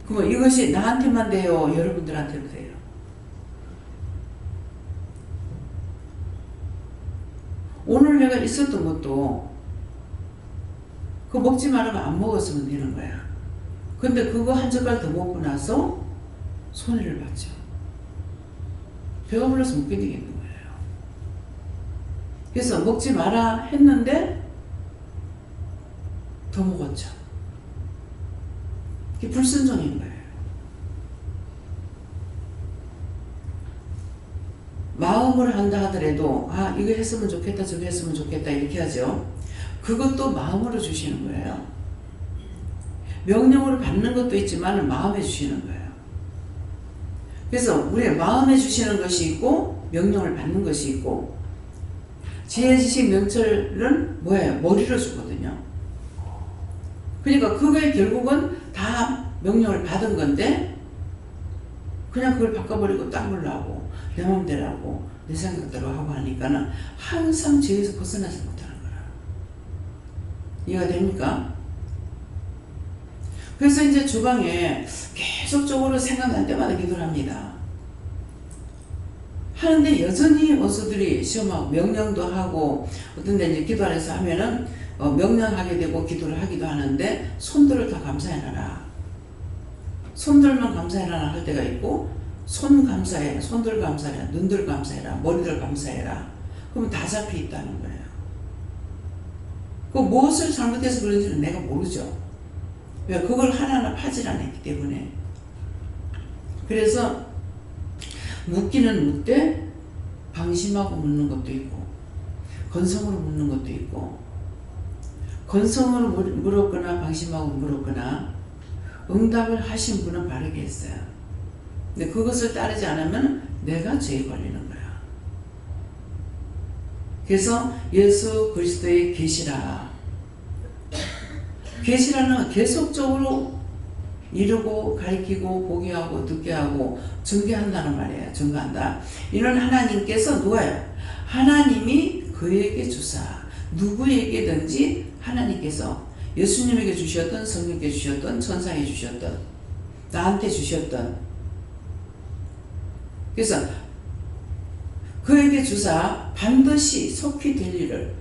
그러면 이것이 나한테만 돼요? 여러분들한테도 돼요? 오늘 내가 있었던 것도 그거 먹지 말으면 안 먹었으면 되는 거야. 근데 그거 한 젓갈 더 먹고 나서 손해를 봤죠. 배가 불러서 못 견디겠는 거예요. 그래서 먹지 마라 했는데 더 먹었죠. 그게 불순종인 거예요. 마음으로 한다 하더라도 이거 했으면 좋겠다 저거 했으면 좋겠다 이렇게 하죠. 그것도 마음으로 주시는 거예요. 명령으로 받는 것도 있지만 마음에 주시는 거예요. 그래서 우리의 마음에 주시는 것이 있고 명령을 받는 것이 있고 지혜지식 명철은 뭐예요? 머리로 주거든요. 그러니까 그게 결국은 다 명령을 받은 건데 그냥 그걸 바꿔버리고 딴 걸로 하고 내 마음대로 하고 내 생각대로 하고 하니까는 항상 죄에서 벗어나지 못하는 거라. 이해가 됩니까? 그래서 이제 주방에 계속적으로 생각날 때마다 기도를 합니다. 하는데 여전히 원수들이 시험하고 명령도 하고 어떤 데 이제 기도 안에서 하면은 명령하게 되고 기도를 하기도 하는데 손들을 다 감사해라. 손들만 감사해라 할 때가 있고 손 감사해라, 손들 감사해라, 눈들 감사해라, 머리들 감사해라. 그러면 다 잡혀 있다는 거예요. 그 무엇을 잘못해서 그런지는 내가 모르죠. 왜? 그걸 하나하나 파질 안 했기 때문에. 그래서 묻기는 묻되 방심하고 묻는 것도 있고 건성으로 묻는 것도 있고 건성으로 물었거나 방심하고 물었거나 응답을 하신 분은 바르게 했어요. 근데 그것을 따르지 않으면 내가 죄에 걸리는 거야. 그래서 예수 그리스도의 계시라. 계시라는 계속적으로 이루고 가르치고 보게 하고 듣게 하고 증거한다는 말이에요. 증거한다. 이는 하나님께서 누가요? 하나님이 그에게 주사 누구에게든지 하나님께서 예수님에게 주셨던 성령께 주셨던 천사에게 주셨던 나한테 주셨던 그래서 그에게 주사 반드시 속히 될 일을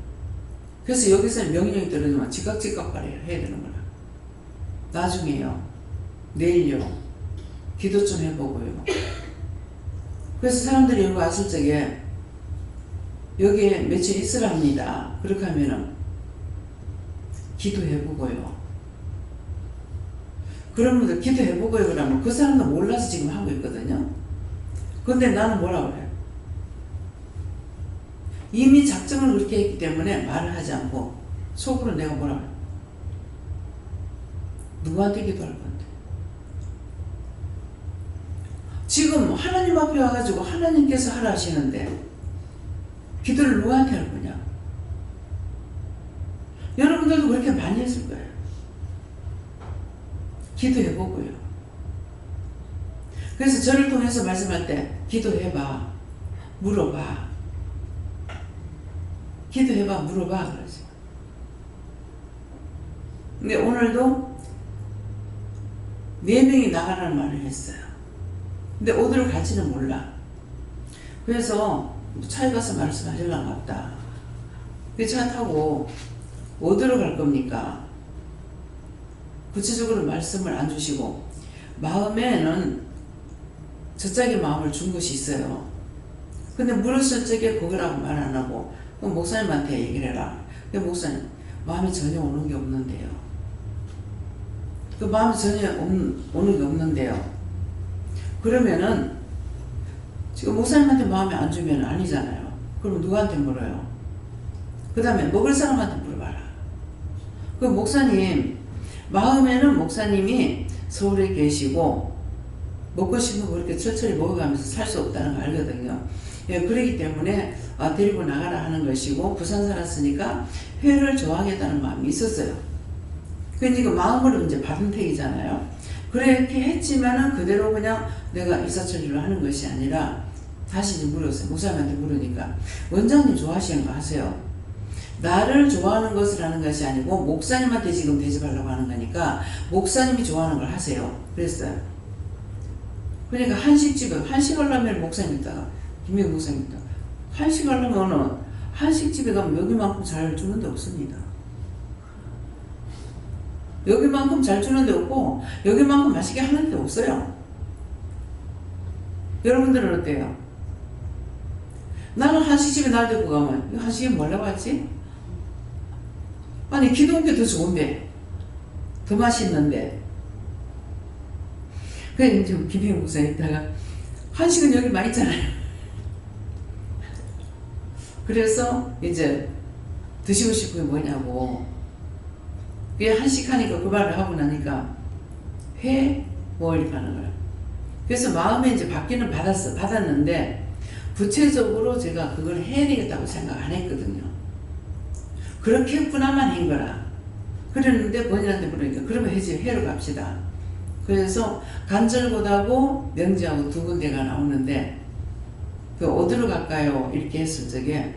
그래서 여기서는 명령이 떨어지면 즉각 해야 되는 거라. 나중에요. 내일요. 기도 좀 해보고요. 그래서 사람들이 여기 왔을 적에 여기에 며칠 있으랍니다. 그렇게 하면은 기도해보고요. 그런 분들 기도해보고요 그러면 그 사람도 몰라서 지금 하고 있거든요. 근데 나는 뭐라 그래요? 이미 작정을 그렇게 했기 때문에 말을 하지 않고 속으로 내가 뭐라 그래요? 누구한테 기도할 건데? 지금 하나님 앞에 와가지고 하나님께서 하라 하시는데 기도를 누구한테 할 거냐? 여러분들도 그렇게 많이 했을 거예요. 기도해보고요. 그래서 저를 통해서 말씀할 때 기도해봐, 물어봐. 기도해봐, 물어봐 그러죠. 근데 오늘도 4명이 나가라는 말을 했어요. 근데 어디로 갈지는 몰라. 그래서 차에 가서 말씀하시려나 보다. 그 차 타고 어디로 갈 겁니까? 구체적으로 말씀을 안 주시고 마음에는 저짝의 마음을 준 것이 있어요. 근데 물었을 적에 그거라고 말 안 하고 그럼 목사님한테 얘기를 해라. 근데 목사님 마음에 전혀 오는 게 없는데요. 그 마음에 전혀 오는 게 없는데요. 그러면은 지금 목사님한테 마음에 안 주면 아니잖아요. 그럼 누구한테 물어요? 그 다음에 먹을 사람한테 물어봐라. 그 목사님 마음에는 목사님이 서울에 계시고 먹고 싶은 거 그렇게 천천히 먹어가면서 살 수 없다는 거 알거든요. 예, 그렇기 때문에 데리고 나가라 하는 것이고 부산 살았으니까 회를 좋아하겠다는 마음이 있었어요. 그러니까 마음으로 이제 받은 택이잖아요. 그렇게 했지만은 그대로 그냥 내가 일사천리로 하는 것이 아니라 다시 이제 물었어요. 목사님한테 물으니까 원장님 좋아하시는 거 하세요. 나를 좋아하는 것을 하는 것이 아니고 목사님한테 지금 대접하려고 하는 거니까 목사님이 좋아하는 걸 하세요. 그랬어요. 그러니까 한식집에 한식하려면 목사님 있다가 김영 목사님 있다가 한식하려면 한식집에 가면 여기만큼 잘 주는 데 없습니다. 여기만큼 잘 주는 데 없고 여기만큼 맛있게 하는 데 없어요. 여러분들은 어때요? 나는 한식집에 날 데리고 가면 한식이 뭐라고 하지? 아니 기도 온 게 더 좋은데 더 맛있는데 그래 이제 김희영 목사님 있다가 한식은 여기 많이 있잖아요. 그래서 이제 드시고 싶은 게 뭐냐고 그게 한식하니까 그 말을 하고 나니까 회 뭐 이렇게 하는 거야. 그래서 마음에 이제 받기는 받았는데 구체적으로 제가 그걸 해야 되겠다고 생각 안 했거든요. 그렇게 했구나만 한 거라. 그랬는데 본인한테 물으니까 그러면 회로 갑시다. 그래서 간절곶하고 명지하고 두 군데가 나오는데 그 어디로 갈까요? 이렇게 했을 적에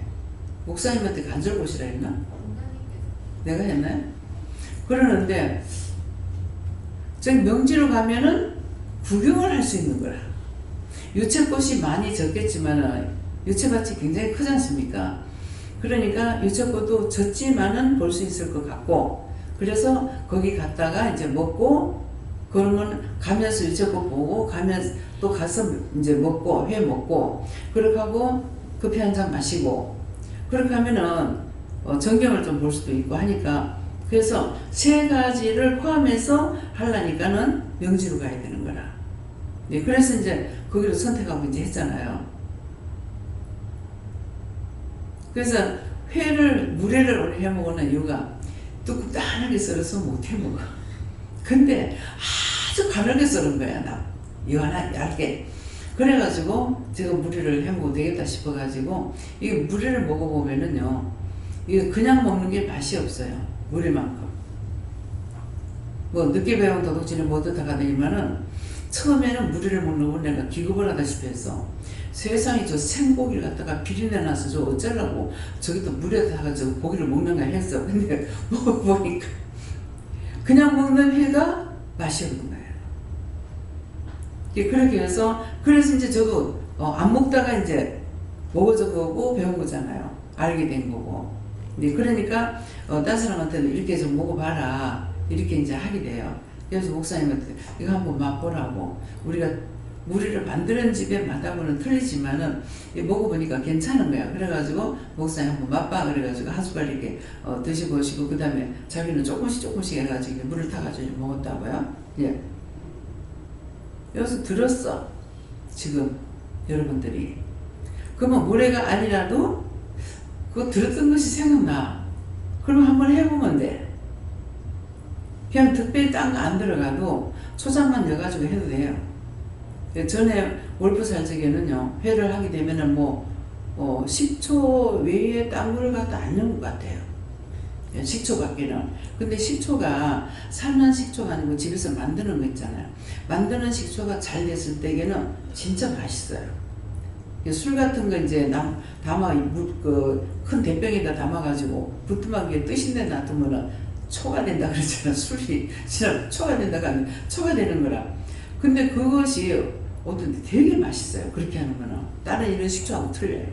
목사님한테 간절곶이라 했나? 내가 했나요? 그러는데 저기 명지로 가면은 구경을 할 수 있는 거라. 유채꽃이 많이 졌겠지만은 유채밭이 굉장히 크지 않습니까? 그러니까 유채꽃도 졌지만은 볼 수 있을 것 같고, 그래서 거기 갔다가 이제 먹고, 그러면 가면서 유채꽃 보고 가면서 또 가서 이제 먹고 회 먹고 그렇게 하고 커피 한 잔 마시고 그렇게 하면은 전경을 좀 볼 수도 있고 하니까, 그래서 세 가지를 포함해서 하려니까는 명지로 가야 되는 거라. 네, 그래서 이제 거기를 선택하고 이제 했잖아요. 그래서 물회를 오늘 해 먹는 이유가 뚝뚝단하게 썰어서 못 해 먹어. 근데 아주 가늘게 썰은 거야, 얇게. 그래가지고 제가 물회를 해 먹어도 되겠다 싶어가지고, 이 물회를 먹어보면은요, 이게 그냥 먹는 게 맛이 없어요. 물회만큼. 뭐 늦게 배운 도둑질은 모두 다 가더니만은 처음에는 물회를 먹는 걸 내가 기겁을 하다시피 해서, 세상에 저 생고기를 갖다가 비린내나서 저 어쩌려고 저기다 물에다가 저 고기를 먹는가 했어. 근데 먹어보니까 그냥 먹는 회가 맛이 없는 거예요. 그렇게 해서, 그래서 이제 저도 안 먹다가 이제 먹어져 보고 배운 거잖아요. 알게 된 거고. 네, 그러니까 다른 사람한테도 이렇게 좀 먹어봐라, 이렇게 이제 하게 돼요. 그래서 목사님한테 이거 한번 맛보라고. 우리가 물회를 만드는 집에 맛하고는 틀리지만은 먹어보니까 괜찮은 거야. 그래가지고 목사님 한번 맛봐 그래가지고 한 숟갈 이렇게 드셔보시고, 그 다음에 자기는 조금씩 해가지고 물을 타가지고 먹었다고요. 예. 여기서 들었어 지금 여러분들이. 그러면 물회가 아니라도 그거 들었던 것이 생각나. 그러면 한번 해보면 돼. 그냥 특별히 딴 거 안 들어가도 초장만 넣어가지고 해도 돼요. 전에 월프 살 적에는요, 회를 하게 되면은 식초 외에 딴 걸 갖다 안 넣은 것 같아요. 식초 밖에는. 근데 식초가 삶은 식초가 아니고 집에서 만드는 거 있잖아요. 만드는 식초가 잘 됐을 때에는 진짜 맛있어요. 술 같은 거 이제 큰 대병에다 담아가지고 부뚜막에 뜨신데 놔두면은 초가 된다 그러잖아. 술이 진짜 초가 된다가 아니라 초가 되는 거라. 근데 그것이 어떤 데 되게 맛있어요. 그렇게 하는 거는. 다른 이런 식초하고 틀려요.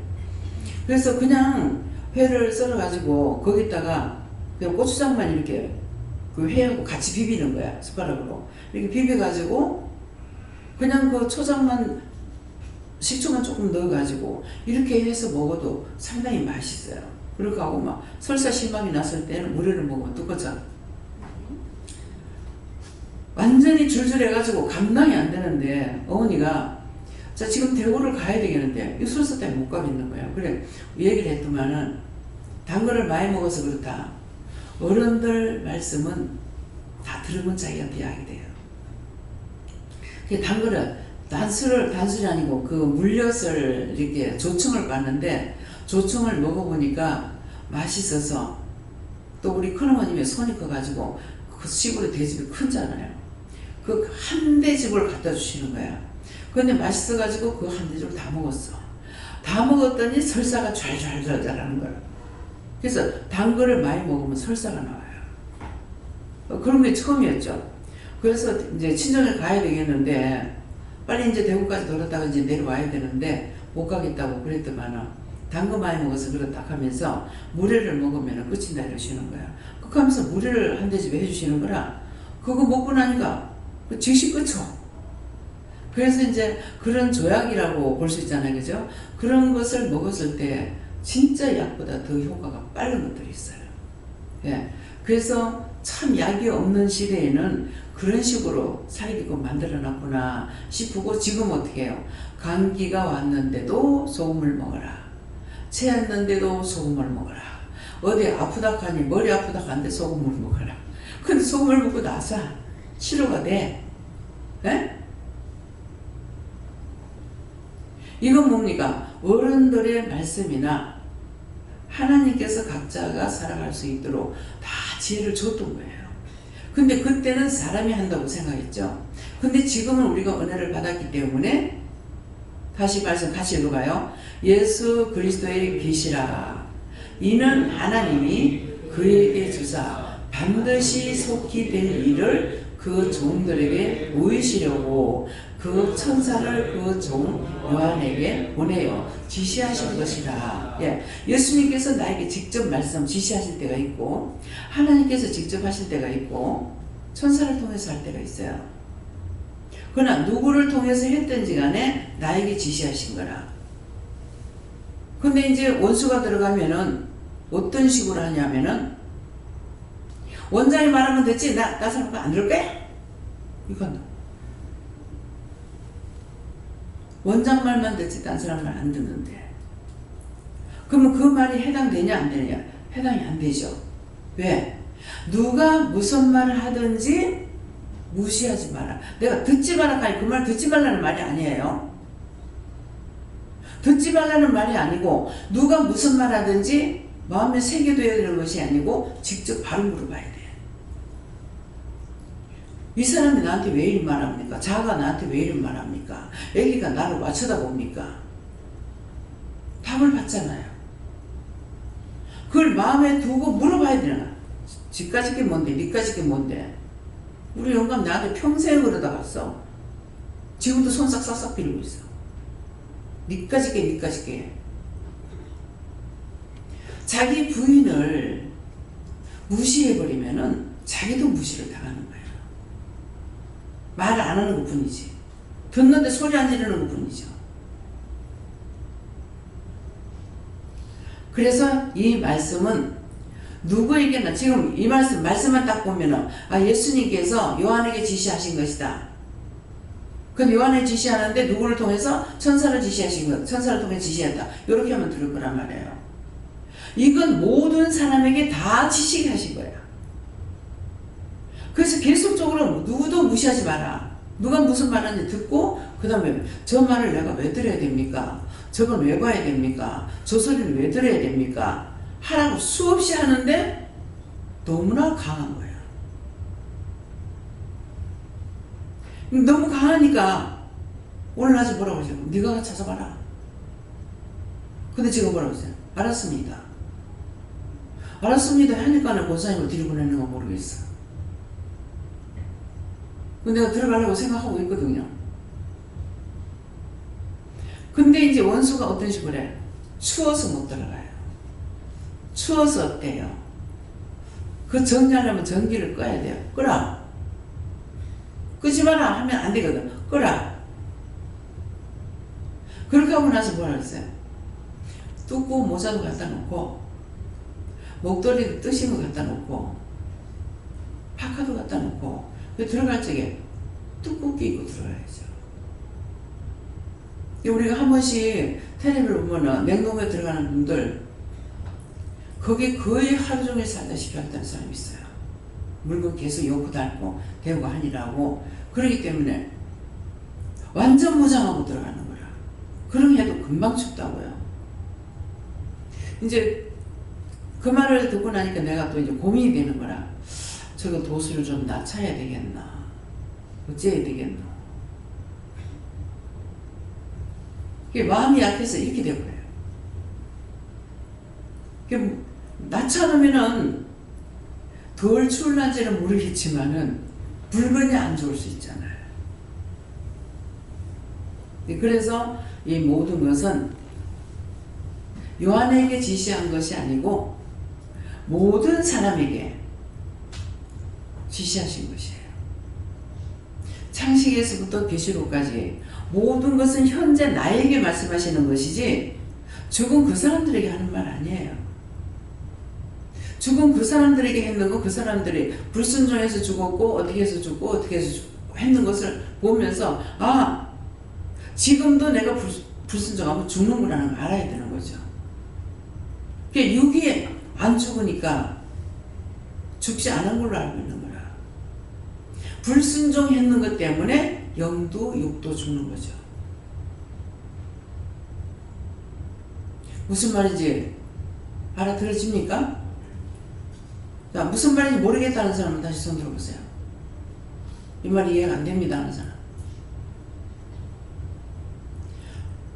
그래서 그냥 회를 썰어가지고 거기다가 그냥 고추장만 이렇게 그 회하고 같이 비비는 거야. 숟가락으로. 이렇게 비벼가지고 그냥 그 초장만, 식초만 조금 넣어가지고 이렇게 해서 먹어도 상당히 맛있어요. 그렇게 하고 막 설사 실망이 났을 때는 물회를 먹으면 두꺼져. 완전히 줄줄해가지고 감당이 안 되는데 어머니가 자 지금 대구를 가야 되겠는데 이 설사 때문에 못 가겠는 거예요. 그래 얘기를 했더만은 단 거를 많이 먹어서 그렇다. 어른들 말씀은 다 들으면 자기한테 약이 돼요. 단 거를 단술이 아니고 그 물엿을 이렇게 조청을 빻는데 조청을 먹어보니까 맛있어서, 또 우리 큰어머님의 손이 커가지고 그 시골에 대집이 크잖아요. 그 한 대집을 갖다 주시는 거야. 근데 맛있어가지고 그 한 대집을 다 먹었어. 다 먹었더니 설사가 좔좔좔 하는 거야. 그래서 단 거를 많이 먹으면 설사가 나와요. 그런 게 처음이었죠. 그래서 이제 친정에 가야 되겠는데 빨리 이제 대구까지 돌았다가 이제 내려와야 되는데 못 가겠다고 그랬더만은 단 거 많이 먹어서 그렇다 하면서 물회를 먹으면 끝인다 이러시는 거야. 그렇게 하면서 물회를 한 대집에 해주시는 거라. 그거 먹고 나니까 즉시 끝이죠. 그래서 이제 그런 조약이라고 볼 수 있잖아요. 그죠? 그런 것을 먹었을 때 진짜 약보다 더 효과가 빠른 것들이 있어요. 예. 그래서 참 약이 없는 시대에는 그런 식으로 살기고 만들어 놨구나 싶고, 지금 어떻게 해요? 감기가 왔는데도 소금을 먹어라. 체했는데도 소금을 먹어라. 어디 아프다 하니 머리 아프다 하는데 소금을 먹어라. 근데 소금을 먹고 나서 치료가 돼. 예? 이건 뭡니까? 어른들의 말씀이나 하나님께서 각자가 살아갈 수 있도록 다 지혜를 줬던 거예요. 근데 그때는 사람이 한다고 생각했죠. 근데 지금은 우리가 은혜를 받았기 때문에 다시 말씀 같이 읽어봐요. 예수 그리스도의 계시라. 이는 하나님이 그에게 주사 반드시 속히 될 일을 그 종들에게 보이시려고 그 천사를 그 종 요한에게 보내요. 지시하신 것이라. 예. 예수님께서 나에게 직접 말씀 지시하실 때가 있고 하나님께서 직접 하실 때가 있고 천사를 통해서 할 때가 있어요. 그러나 누구를 통해서 했든지 간에 나에게 지시하신 거라. 근데 이제 원수가 들어가면은 어떤 식으로 하냐면은 원장이 말하면 됐지 나 사람 안 들을 거야? 이건 원장 말만 듣지 딴 사람 말 안 듣는데 그러면 그 말이 해당되냐 안 되냐? 해당이 안 되죠. 왜? 누가 무슨 말을 하든지 무시하지 마라. 내가 듣지 마라 하니 그 말 듣지 말라는 말이 아니에요. 듣지 말라는 말이 아니고 누가 무슨 말 하든지 마음에 새겨둬야 되는 것이 아니고 직접 바로 물어봐야 돼. 이 사람이 나한테 왜 이리 말합니까? 자가 나한테 왜 이리 말합니까? 애기가 나를 와 쳐다봅니까? 답을 받잖아요. 그걸 마음에 두고 물어봐야 되나? 지까짓 게 뭔데? 니까짓 게 뭔데? 우리 영감 나한테 평생 그러다 갔어. 지금도 손 싹싹싹 빌고 있어. 니까짓 게 니까짓 게. 자기 부인을 무시해버리면은 자기도 무시를 당하는 거예요. 말을 안 하는 것 뿐이지. 듣는데 소리 안 지르는 것 뿐이죠. 그래서 이 말씀은 누구에게나 지금 이 말씀만 딱 보면은 예수님께서 요한에게 지시하신 것이다. 그럼 요한을 지시하는데 누구를 통해서 천사를 지시하신 것, 천사를 통해 지시했다. 이렇게 하면 들을 거란 말이에요. 이건 모든 사람에게 다 지시하신 거야. 그래서 계속적으로 누구도 무시하지 마라. 누가 무슨 말하는지 듣고 그 다음에 저 말을 내가 왜 들어야 됩니까? 저건 왜 봐야 됩니까? 저 소리를 왜 들어야 됩니까? 하라고 수없이 하는데 너무나 강한 거야. 너무 강하니까 오늘 낮에 뭐라고 하죠? 네가 찾아봐라. 근데 지금 뭐라고 하세요? 알았습니다. 알았습니다 하니까는 권사님을 뒤로 보내는 거 모르겠어. 근데 내가 들어가려고 생각하고 있거든요. 근데 이제 원수가 어떤 식으로 해? 추워서 못 들어가요. 추워서 어때요? 그 정리하려면 전기를 꺼야 돼요. 끄라. 끄지 마라 하면 안 되거든. 끄라. 그렇게 하고 나서 뭐라 그랬어요? 두꺼운 모자도 갖다 놓고 목도리도 뜨신 거 갖다 놓고 파카도 갖다 놓고 들어갈 적에 두껍게 입고 들어가야죠. 우리가 한 번씩 텔레비를 보면 냉동고에 들어가는 분들 거기 거의 하루 종일 살다시피 한다는 사람이 있어요. 물건 계속 놓고 닳고 대고 하니라고. 그러기 때문에 완전 무장하고 들어가는 거라. 그럼 해도 금방 춥다고요. 이제 그 말을 듣고 나니까 내가 또 이제 고민이 되는 거라. 저거 도수를 좀 낮춰야 되겠나? 어째야 되겠나? 이게 마음이 약해서 이렇게 되고요. 이게 낮춰놓으면은 덜 추울란지는 모르겠지만은 물건이 안 좋을 수 있잖아요. 그래서 이 모든 것은 요한에게 지시한 것이 아니고 모든 사람에게 지시하신 것이에요. 창세기에서부터 계시록까지 모든 것은 현재 나에게 말씀하시는 것이지 죽은 그 사람들에게 하는 말 아니에요. 죽은 그 사람들에게 했는 거 그 사람들이 불순종해서 죽었고 어떻게 해서 죽고 어떻게 해서 죽고 했는 것을 보면서 지금도 내가 불순종하면 죽는구나는 걸 알아야 되는 거죠. 육이 안 죽으니까 죽지 않은 걸로 알고 있는 거라. 불순종했는 것 때문에 영도 육도 죽는 거죠. 무슨 말인지 알아들어집니까? 자, 무슨 말인지 모르겠다는 사람은 다시 손 들어보세요. 이 말이 이해가 안 됩니다 하는 사람.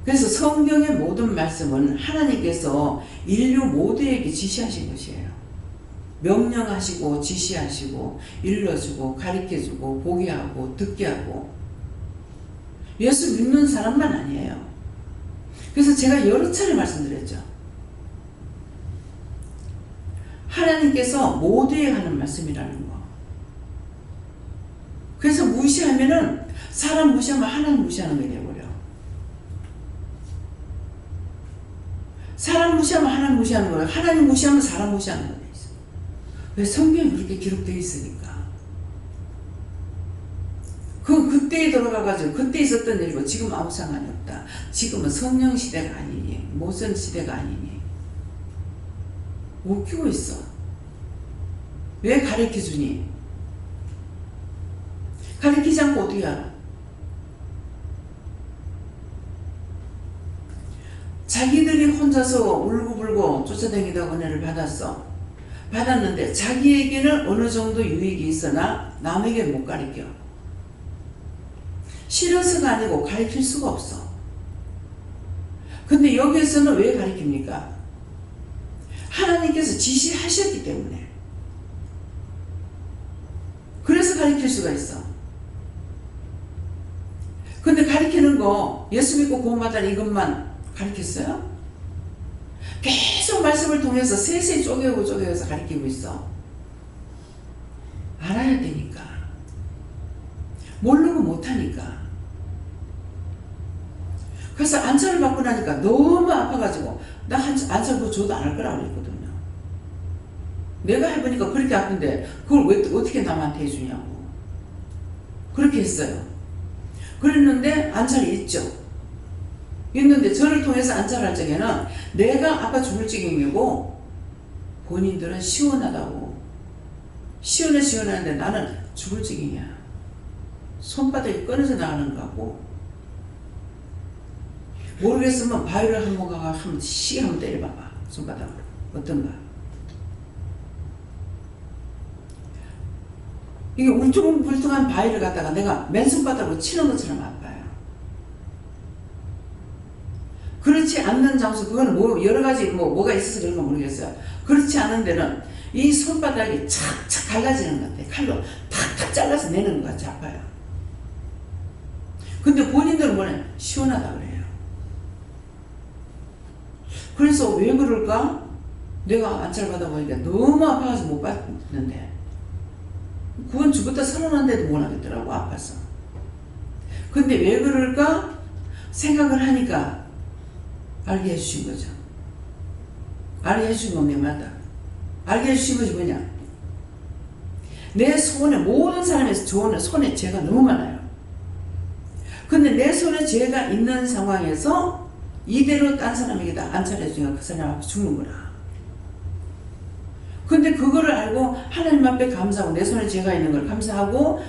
그래서 성경의 모든 말씀은 하나님께서 인류 모두에게 지시하신 것이에요. 명령하시고 지시하시고 일러주고 가르쳐주고 보게 하고 듣게 하고 예수 믿는 사람만 아니에요. 그래서 제가 여러 차례 말씀드렸죠. 하나님께서 모두에 하는 말씀이라는 거. 그래서 무시하면은 사람 무시하면 하나님 무시하는 게 돼버려. 사람 무시하면 하나님 무시하는 거예요. 하나님 무시하면 사람 무시하는 거예요. 왜? 성경에 그렇게 기록되어 있으니까. 그때에 돌아가가지고 그때 있었던 일이고 지금 아무 상관이 없다. 지금은 성령 시대가 아니니 모선 시대가 아니니 웃기고 있어. 왜 가르쳐주니? 가르치지 않고 어떻게 알아? 자기들이 혼자서 울고불고 쫓아다니다가 은혜를 받았는데 자기에게는 어느 정도 유익이 있으나 남에게 못 가르쳐. 싫어서가 아니고 가르칠 수가 없어. 근데 여기에서는 왜 가르칩니까? 하나님께서 지시하셨기 때문에. 그래서 가르칠 수가 있어. 근데 가르치는 거 예수 믿고 구원받다는 이것만 가르쳤어요? 계속 말씀을 통해서 세세 쪼개서 가르치고 있어. 알아야 되니까. 모르고 못하니까. 그래서 안차를 받고 나니까 너무 아파가지고 나 안차 그거 줘도 안 할 거라고 그랬거든요. 내가 해보니까 그렇게 아픈데 그걸 왜 어떻게 남한테 해주냐고. 그렇게 했어요. 그랬는데 안차를 있는데 저를 통해서 안차를 할 적에는 내가 아까 죽을 지경이고 본인들은 시원하다고. 시원한데 나는 죽을 지경이야. 손바닥이 끊어져 나가는 거 같고. 모르겠으면 바위를 한번 가가 한번 때려봐봐. 손바닥으로. 어떤가? 이게 울퉁불퉁한 바위를 갖다가 내가 맨손바닥으로 치는 것처럼 아파요. 그렇지 않는 장소, 그건 뭐 여러 가지 뭐가 있어서 그런 건 모르겠어요. 그렇지 않은 데는 이 손바닥이 착착 갈라지는 것 같아요. 칼로 탁탁 잘라서 내는 것 같이 아파요. 근데 본인들은 뭐냐? 시원하다 그래요. 그래서 왜 그럴까? 내가 안차를 받아보니까 너무 아파서 못 받는데 그건 죽었다 살아난데도 못 하겠더라고. 아파서. 근데 왜 그럴까? 생각을 하니까 알게 해주신 거죠. 알게 해주신 건 내 말다. 알게 해주신 것이 뭐냐? 내 손에 모든 사람의 손에 죄가 너무 많아요. 근데 내 손에 죄가 있는 상황에서 이대로 딴 사람에게다 안차를 해주니까 그 사람 앞에 죽는 거라. 근데 그거를 알고 하나님 앞에 감사하고 내 손에 죄가 있는 걸 감사하고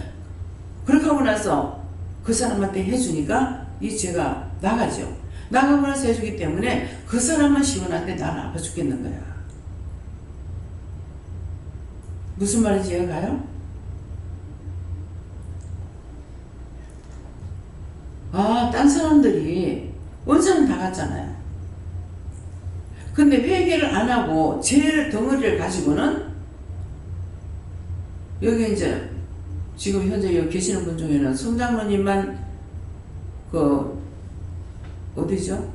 그렇게 하고 나서 그 사람한테 해주니까 이 죄가 나가죠. 나가고 나서 해주기 때문에 그 사람은 시원한데 나는 아파 죽겠는 거야. 무슨 말인지 이해가 가요? 딴 사람들이 원사는 다 갔잖아요. 근데 회개를 안 하고 죄를 덩어리를 가지고는 여기 이제 지금 현재 여기 계시는 분 중에는 성장로님만 어디죠?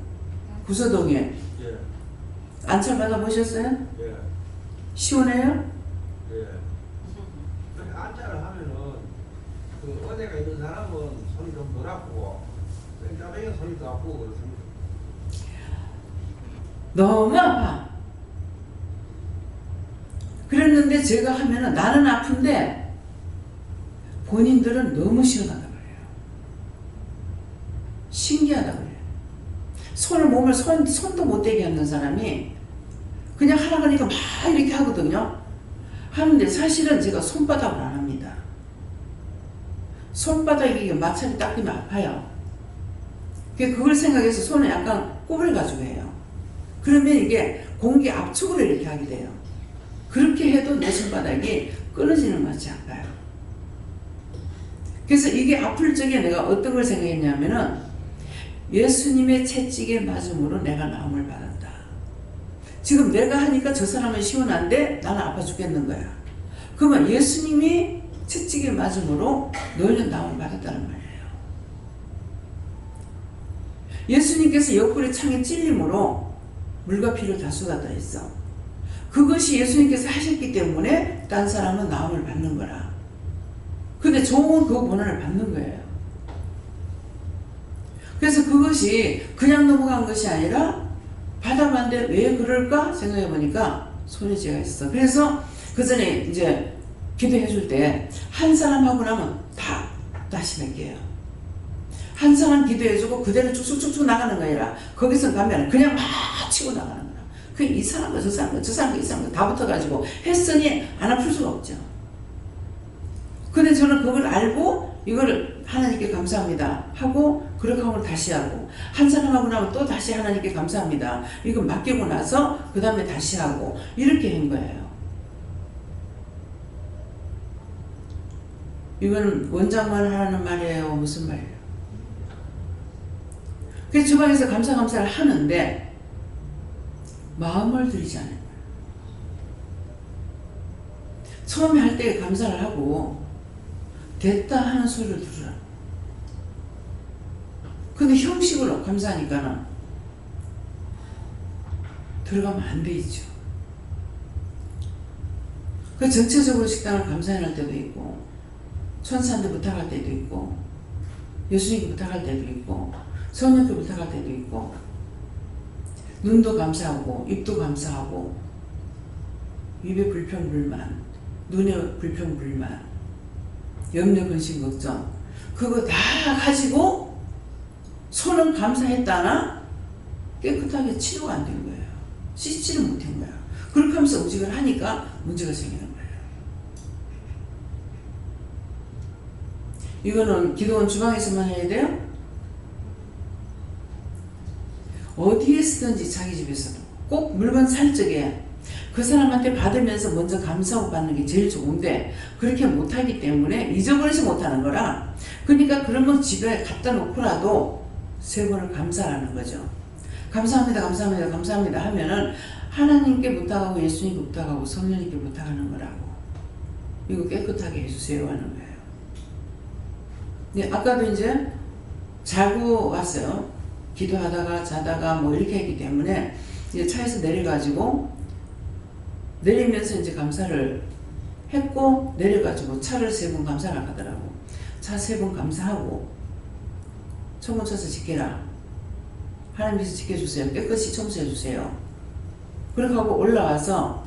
구서동에 예. 안찰 받아보셨어요? 예. 시원해요? 예. 그렇게 안짜를 하면은 그 어제가 있는 사람은 손이 좀 덜 아프고 땡짜뱅이 손이 더 아프고 그렇습니다. 너무 아파. 그랬는데 제가 하면은 나는 아픈데 본인들은 너무 시원하다 그래요. 신기하다 그래요. 손도 못 대게 하는 사람이 그냥 하라고 하니까 막 이렇게 하거든요. 하는데 사실은 제가 손바닥을 안 합니다. 손바닥이 마찰이 딱 되면 아파요. 그걸 생각해서 손을 약간 꼬부려가지고 해요. 그러면 이게 공기 압축으로 이렇게 하게 돼요. 그렇게 해도 내 손바닥이 끊어지는 것 같이 아파요. 그래서 이게 아플 적에 내가 어떤 걸 생각했냐면은 예수님의 채찍에 맞음으로 내가 나음을 받았다. 지금 내가 하니까 저 사람은 시원한데 나는 아파 죽겠는 거야. 그러면 예수님이 채찍에 맞음으로 너희는 나음을 받았다는 말이에요. 예수님께서 옆구리 창에 찔림으로 물과 피를 다 쏟아다 있어. 그것이 예수님께서 하셨기 때문에 딴 사람은 나음을 받는 거라. 근데 종은 그 고난을 받는 거예요. 그래서 그것이 그냥 넘어간 것이 아니라 받아봤는데 왜 그럴까 생각해 보니까 손에 쥐가 있어. 그래서 그 전에 이제 기도해 줄 때 한 사람 하고 나면 다시 맺게요. 한 사람 기도해 주고 그대로 쭉쭉쭉쭉 나가는 거 아니라 거기서 가면 그냥 막 치고 나가는 거야. 그 이 사람과 저 사람과 저 사람과 이 사람과 다 붙어가지고 했으니 안 아플 수가 없죠. 근데 저는 그걸 알고 이거를 하나님께 감사합니다 하고 그렇게 하고 다시 하고 한 사람 하고 나면 또 다시 하나님께 감사합니다 이거 맡기고 나서 그 다음에 다시 하고 이렇게 한 거예요. 이거는 원장만 하는 말이에요, 무슨 말이에요? 그래서 주방에서 감사를 하는데 마음을 들이지 않아요. 처음에 할 때 감사를 하고 됐다 하는 소리를 들으라. 근데 형식으로 감사하니까는 들어가면 안 되죠. 그 전체적으로 식당을 감사할 때도 있고 천사한테 부탁할 때도 있고 예수님께 부탁할 때도 있고 성령께 부탁할 때도 있고 눈도 감사하고 입도 감사하고 입에 불평불만 눈에 불평불만 염려 근심 걱정 그거 다 가지고 손은 감사했다나 깨끗하게 치료가 안 된 거예요. 씻지를 못한 거야. 그렇게 하면서 음식을 하니까 문제가 생기는 거예요. 이거는 기도원 주방에서만 해야 돼요? 어디에 쓰든지 자기 집에서도 꼭 물건 살 적에 그 사람한테 받으면서 먼저 감사하고 받는 게 제일 좋은데 그렇게 못하기 때문에 잊어버려서 못하는 거라. 그러니까 그런 건 집에 갖다 놓고라도 3번을 감사하는 거죠. 감사합니다 감사합니다 감사합니다 하면은 하나님께 부탁하고 예수님께 부탁하고 성령님께 부탁하는 거라고. 이거 깨끗하게 해주세요 하는 거예요. 네, 아까도 이제 자고 왔어요. 기도하다가 자다가 뭐 이렇게 했기 때문에 이제 차에서 내려가지고 내리면서 이제 감사를 했고 내려가지고 차를 3번 감사를 하더라고. 차 3번 감사하고 청문 쳐서 지켜라. 하나님께서 지켜주세요. 깨끗이 청소해주세요. 그렇게 하고 올라와서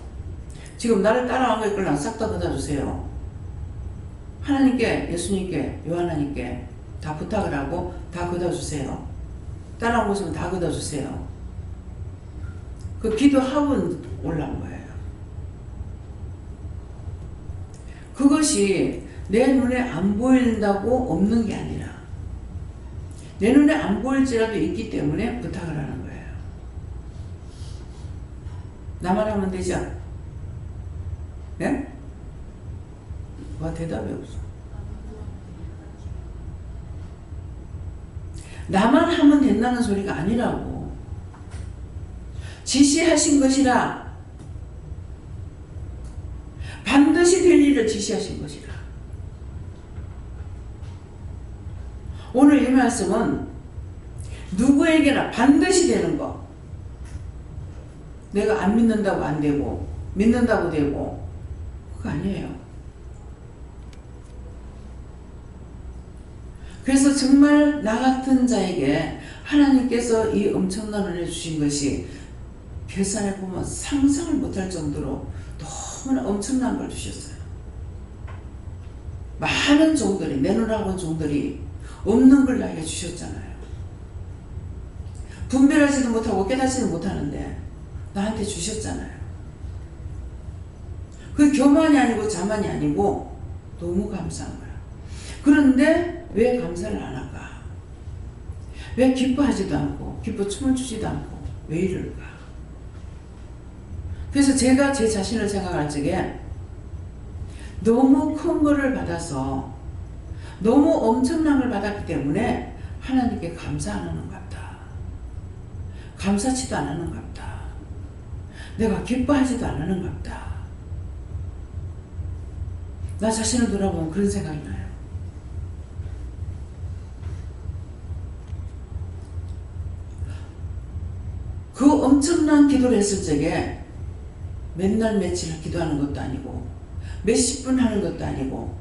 지금 나를 따라오고 있걸랑 싹 다 걷어주세요. 하나님께 예수님께 요한하님께 다 부탁을 하고 다 걷어주세요. 따라오고 있으면 다 걷어주세요. 그 기도하고 올라온 거예요. 그것이 내 눈에 안 보인다고 없는 게 아니라 내 눈에 안 보일지라도 있기 때문에 부탁을 하는 거예요. 나만 하면 되죠? 네? 와 대답이 없어. 나만 하면 된다는 소리가 아니라고. 지시하신 것이라. 반드시 될 일을 지시하신 것이라. 오늘 이 말씀은 누구에게나 반드시 되는 거. 내가 안 믿는다고 안 되고 믿는다고 되고 그거 아니에요. 그래서 정말 나 같은 자에게 하나님께서 이 엄청난 은혜 주신 것이 계산해 보면 상상을 못할 정도로 너무나 엄청난 걸 주셨어요. 많은 종들이 내놓으라고 종들이 없는 걸 나에게 주셨잖아요. 분별하지도 못하고 깨닫지도 못하는데 나한테 주셨잖아요. 그 교만이 아니고 자만이 아니고 너무 감사한 거야. 그런데 왜 감사를 안 할까? 왜 기뻐하지도 않고 기뻐 춤을 추지도 않고 왜 이럴까? 그래서 제가 제 자신을 생각할 적에 너무 큰 거를 받아서 너무 엄청난 걸 받았기 때문에 하나님께 감사 안 하는 것 같다. 감사치도 안 하는 것 같다. 내가 기뻐하지도 않는 것 같다. 나 자신을 돌아보면 그런 생각이 나요. 그 엄청난 기도를 했을 적에 맨날 며칠 기도하는 것도 아니고 몇십 분 하는 것도 아니고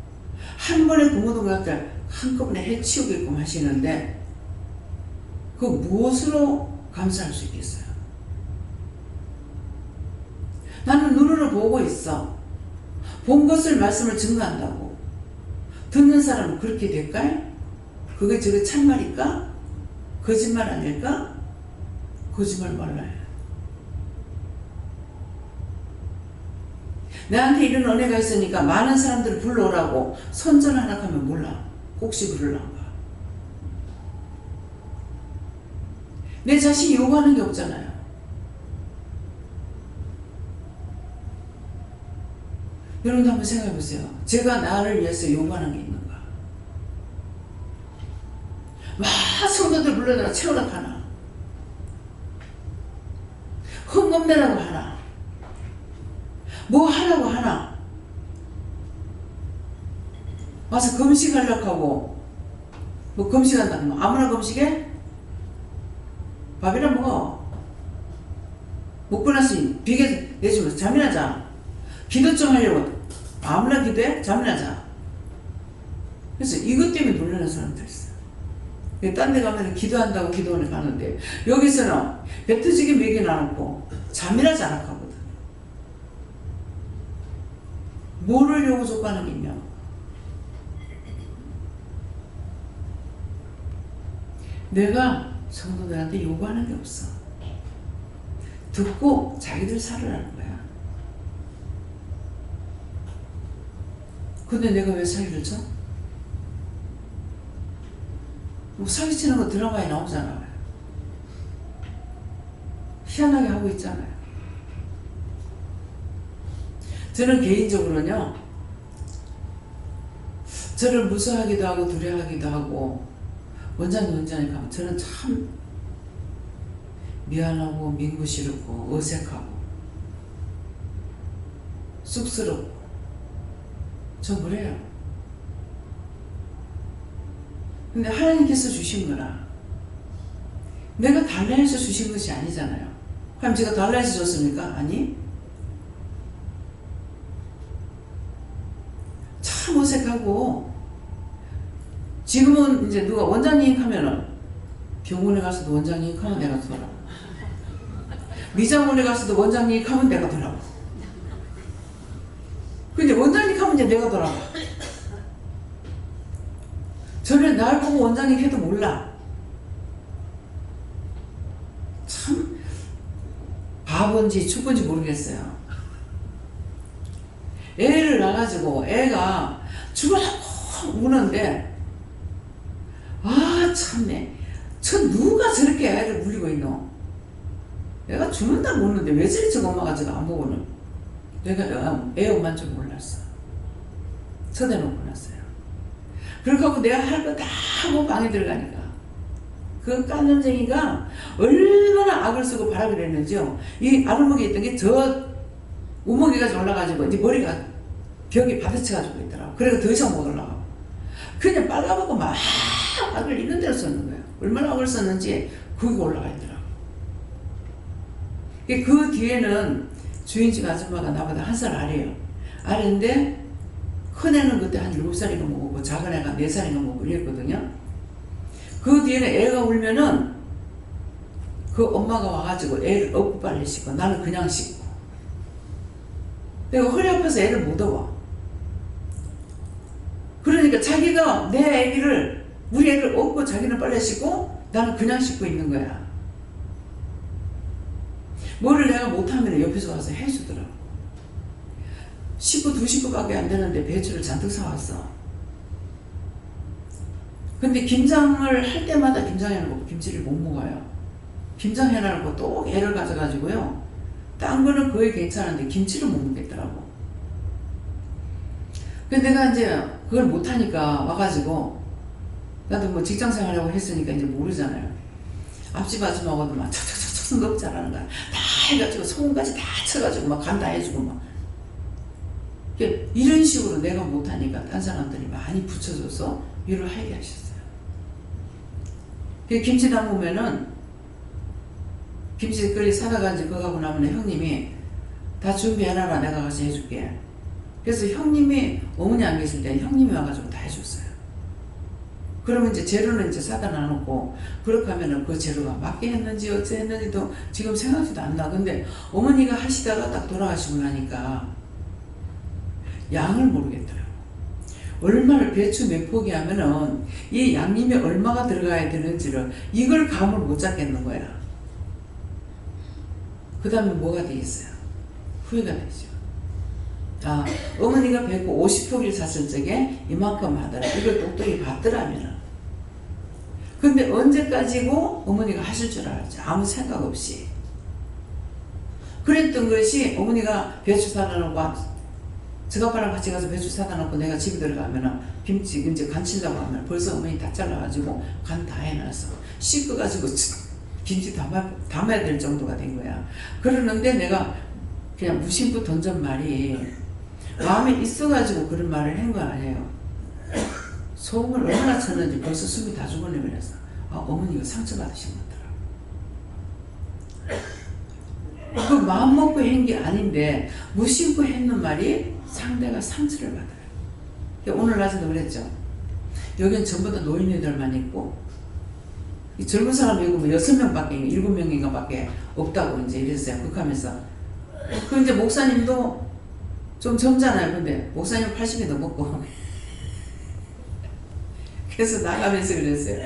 한 번에 그 모든 것들 한꺼번에 해치우게끔 하시는데 그 무엇으로 감사할 수 있겠어요? 나는 눈으로 보고 있어. 본 것을 말씀을 증거한다고. 듣는 사람은 그렇게 될까요? 그게 저게 참말일까? 거짓말 아닐까? 거짓말 몰라요. 나한테 이런 은혜가 있으니까 많은 사람들을 불러오라고 선전 하나 하면 몰라. 혹시 그럴란가? 내 자신이 요구하는 게 없잖아요. 여러분도 한번 생각해 보세요. 제가 나를 위해서 요구하는 게 있는가? 막 성도들 불러다가 채우라 하나? 헌금 내라고 하나? 뭐 하라고 하나? 와서 금식하려고 하고 뭐 금식한다는 거 아무나 금식해? 밥이나 먹어. 먹고 나서 비계 내주면서 잠이나 자. 기도 좀 하려고 아무나 기도해? 잠이나 자. 그래서 이것 때문에 놀라는 사람들 있어요. 딴 데 가면 기도한다고 기도원에 가는데 여기서는 배 터지게 먹여 놔놓고 잠이나 자라 하거든. 뭐를 요구 조건하는 게 있냐? 내가 성도들한테 요구하는 게 없어. 듣고 자기들 살으라는 거야. 근데 내가 왜 사기를 쳐? 뭐 사기치는 거 드라마에 나오잖아요. 희한하게 하고 있잖아요. 저는 개인적으로는요, 저를 무서워하기도 하고 두려워하기도 하고 원장님 가면 저는 참 미안하고 민구스럽고 어색하고 쑥스럽고 저 그래요. 근데 하나님께서 주신 거라. 내가 달라 해서 주신 것이 아니잖아요. 그럼 제가 달라 해서 줬습니까? 아니. 참 어색하고 지금은 이제 누가 원장님 하면은 병원에 가서도 원장님 하면 내가 더라고. 미장원에 가서도 원장님 하면 내가 더라고. 근데 원장님 하면 이제 내가 더라고. 저는 날 보고 원장님 해도 몰라. 참 바본지 축본지 모르겠어요. 애를 낳아가지고 애가 죽으라고 우는데 아 참네. 저 누가 저렇게 애를 물리고 있노? 애가 죽는다고 우는데 왜 저리 저 엄마가 저거 안 보고는 내가 애 엄마인 줄 몰랐어. 쳐대놓고 났어요. 그렇게 하고 내가 할 거 다 하고 방에 들어가니까 그 깐년쟁이가 얼마나 악을 쓰고 바라게 됐는지요. 이 아랫목에 있던 게 저 우먹이가 올라가지고 이제 머리가 벽에 받아쳐가지고 있더라고. 그래서 더 이상 못 올라가고 그냥 빨가벗고 막 악을 있는 대로 썼는 거예요. 얼마나 악을 썼는지 거기 올라가 있더라고. 그 뒤에는 주인집 아줌마가 나보다 한 살 아래요. 아래인데 큰 애는 그때 한 7살인가 먹었고 작은 애가 4살인가 먹고 이랬거든요. 그 뒤에는 애가 울면은 그 엄마가 와가지고 애를 업고 빨리 씻고 나는 그냥 씻고 내가 허리 아파서 애를 못 업어. 그러니까 자기가 내 애기를 우리 애를 업고 자기는 빨리 씻고 나는 그냥 씻고 있는 거야. 뭐를 내가 못하면 옆에서 와서 해주더라고. 식구 2식구밖에 안 되는데 배추를 잔뜩 사왔어. 근데 김장을 할 때마다 김장해놓고 김치를 못 먹어요. 김장해놓고 또 애를 가져가지고요. 딴 거는 거의 괜찮은데 김치를 못 먹겠더라고. 근데 내가 이제 그걸 못하니까 와가지고 나도 뭐 직장생활하고 했으니까 이제 모르잖아요. 앞집 아줌마하고도 막 척척척척 너무 잘하는 거야. 다 해가지고 소금까지 다 쳐가지고 막 간 다 해주고 막 이런 식으로 내가 못하니까 딴 사람들이 많이 붙여줘서 일을 하게 하셨어요. 김치 담그면은 김치거리 사다 간지 그거 하고 나면 형님이 다 준비해놔라 내가 가서 해줄게. 그래서 형님이 어머니 안 계실 때 형님이 와가지고 다 해줬어요. 그러면 이제 재료는 이제 사다 놔놓고 그렇게 하면은 그 재료가 맞게 했는지 어째 했는지도 지금 생각도 안 나. 근데 어머니가 하시다가 딱 돌아가시고 나니까 양을 모르겠더라고. 얼마를 배추 몇 포기 하면은 이 양념에 얼마가 들어가야 되는지를 이걸 감을 못 잡겠는 거야. 그 다음에 뭐가 되겠어요? 후회가 되죠. 아, 어머니가 150포기를 샀을 적에 이만큼 하더라. 이걸 똑똑히 봤더라면. 근데 언제까지고 어머니가 하실 줄 알았죠. 아무 생각 없이. 그랬던 것이 어머니가 배추 사다 놓고 저가빠랑 같이 가서 배추 사다 놓고 내가 집에 들어가면은 김치 이제 간친다고 하면 벌써 어머니 다 잘라가지고 간 다 해놨어. 씻어가지고 김치 담아야 될 정도가 된 거야. 그러는데 내가 그냥 무심코 던전 말이 마음에 있어가지고 그런 말을 한 거 아니에요. 소금을 얼마나 쳤는지 벌써 숨이 다 죽어내버렸어. 아, 어머니가 상처받으신 거더라고. 그 마음 먹고 한 게 아닌데 무심코 했는 말이 상대가 상처를 받아요. 오늘 낮에도 그랬죠. 여긴 전부 다 노인네들만 있고 이 젊은 사람이 뭐 6명밖에 7명인가 밖에 없다고 이제 이랬어요. 극하면서 그 이제 목사님도 좀 젊잖아요. 근데 목사님 80이 넘었고 그래서 나가면서 그랬어요.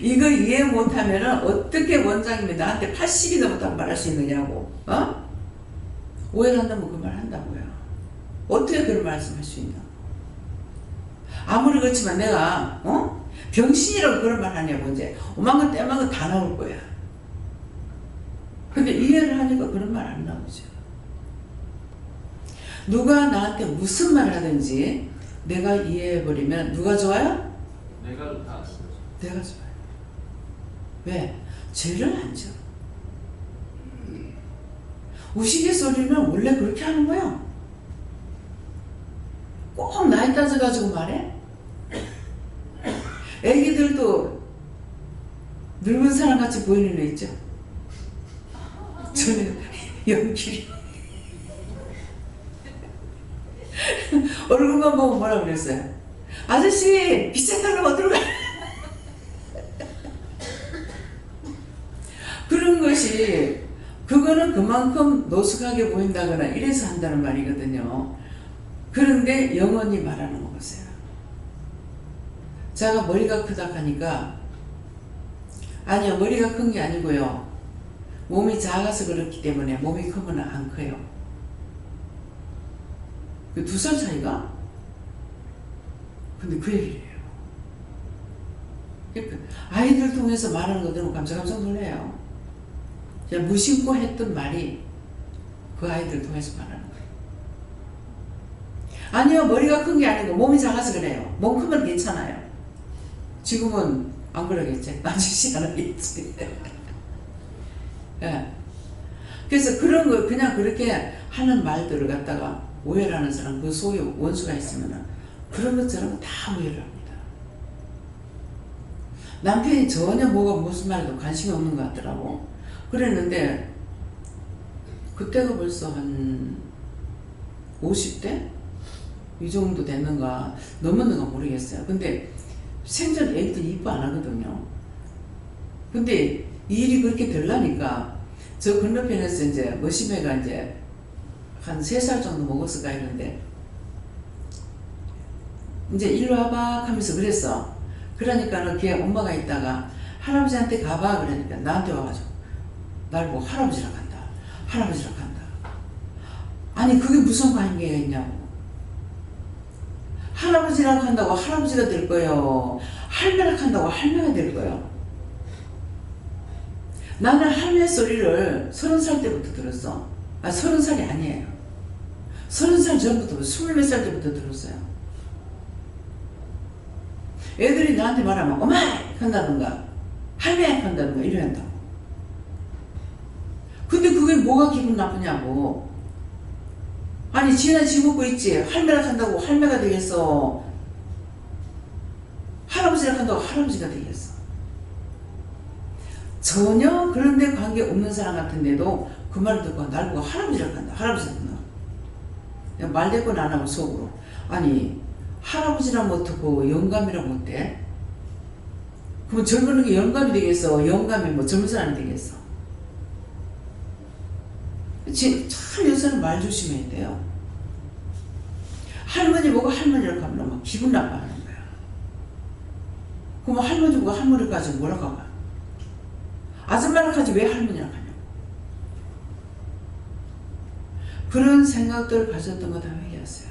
이거 이해 못하면은 어떻게 원장님이 나한테 80이 넘었다고 말할 수 있느냐고. 어? 오해를 한다면 그 말 한다고요. 어떻게 그런 말씀할 수 있냐고. 아무리 그렇지만 내가 병신이라고 그런 말 하냐고 이제 오만건 때만건 다 나올 거야. 근데 이해를 하니까 그런 말 안 나오죠. 누가 나한테 무슨 말 하든지 내가 이해해버리면 누가 좋아요? 내가 좋다. 내가 좋아요. 왜? 죄를 안 져. 우스갯소리는 원래 그렇게 하는 거야. 꼭 나이 따져가지고 말해? 애기들도 늙은 사람같이 보이는 애 있죠? 저는 연길이 얼굴만 보고 뭐라 그랬어요? 아저씨 비싼 달러 어디로 가? 그런 것이 그거는 그만큼 노숙하게 보인다거나 이래서 한다는 말이거든요. 그런데 영원히 말하는 거 보세요. 제가 머리가 크다 하니까 아니요, 머리가 큰 게 아니고요. 몸이 작아서 그렇기 때문에 몸이 크면 안 커요. 그 2살 차이가? 근데 그 얘기를 해요. 그러니까 아이들 통해서 말하는 거 들으면 깜짝깜짝 놀래요. 그냥 무심코 했던 말이 그 아이들 통해서 말하는 거예요. 아니요, 머리가 큰 게 아니고 몸이 작아서 그래요. 몸 크면 괜찮아요. 지금은 안 그러겠지. 아저씨 안 하겠지. 예. 그래서 그런 거 그냥 그렇게 하는 말들을 갖다가 오해를 하는 사람, 그 속에 원수가 있으면 그런 것처럼 다 오해를 합니다. 남편이 전혀 뭐가 무슨 말에도 관심이 없는 것 같더라고. 그랬는데 그때가 벌써 한 50대? 이 정도 됐는가 넘었는가 모르겠어요. 근데 생전 애들이 이뻐 안 하거든요. 근데 일이 그렇게 되려니까 저 건너편에서 이제 머시매가 이제 한 3살 정도 먹었을까 했는데 이제 일로 와봐 하면서 그랬어. 그러니까 걔 엄마가 있다가 할아버지한테 가봐 그러니까 나한테 와가지고 날 보고 할아버지라 간다. 할아버지라 간다. 아니 그게 무슨 관계가 있냐고. 할아버지라고 한다고 할아버지가 될 거예요. 할매라고 한다고 할매가 될 거예요. 나는 할매 소리를 30살 때부터 들었어. 아, 30살이 아니에요. 30살 전부터, 20몇 살 때부터 들었어요. 애들이 나한테 말하면 어마이 한다든가 할매 한다든가 이래 한다고. 근데 그게 그게 뭐가 기분 나쁘냐고. 아니 지나 지 먹고 있지. 할매라 한다고 할매가 되겠어. 할아버지라 한다고 할아버지가 되겠어. 전혀 그런 데 관계 없는 사람 같은데도 그 말을 듣고 날 보고 할아버지라 한다. 할아버지라 한다. 말대꾸는 안 하고 속으로. 아니 할아버지라 못하고 영감이라 못해? 그럼 젊은 게 영감이 되겠어? 영감이 뭐 젊은 사람이 되겠어? 참 요새는 말 조심해야 돼요. 할머니 보고 할머니라고 하면 막 기분 나빠하는 거야. 그럼 할머니 보고 할머니까지 뭐라고 하면 아줌마랑 하지 왜 할머니랑 하냐고. 그런 생각들을 가졌던 거 다 회개하세요.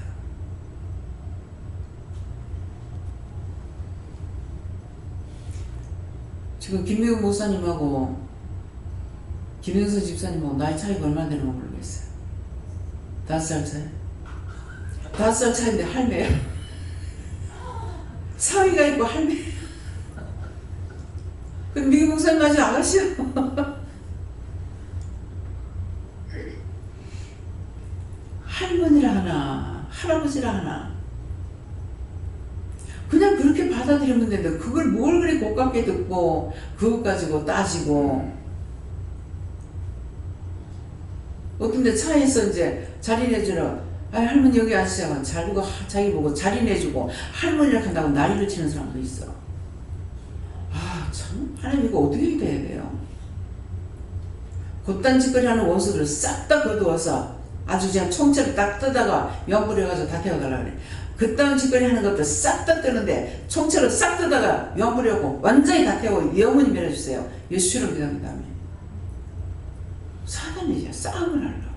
지금 김미국 목사님하고 김영선 집사님하고 나이 차이가 얼마나 되는지 모르겠어요. 5살 차이. 5살 차이인데 할매예요. 사위가 있고 할매예요. 그 미국 목사님 아주 아가씨야. 할머니라 하나 할아버지라 하나 그냥 그렇게 받아들이면 되는데 그걸 뭘 그리 고깝게 듣고 그것 가지고 따지고. 어떤 데 차에서 이제 자리 내주러 아 할머니 여기 앉으시자고 자리고 자기 보고 자리 내주고 할머니라 한다고 난리를 치는 사람도 있어. 아 참 하나님 이거 어떻게 돼야 돼요? 곧단 짓거리 하는 원수들을 싹 다 거두어서 아주 그냥 총체를 딱 뜨다가 연불해가지고 다 태워달라 그래. 그딴 짓거리 하는 것들 싹 다 뜨는데 총체를 싹 뜨다가 연불해갖고 완전히 다 태워 영원히 밀어주세요. 예수처럼 기도한 다음에 사단이죠. 싸움을 하려고.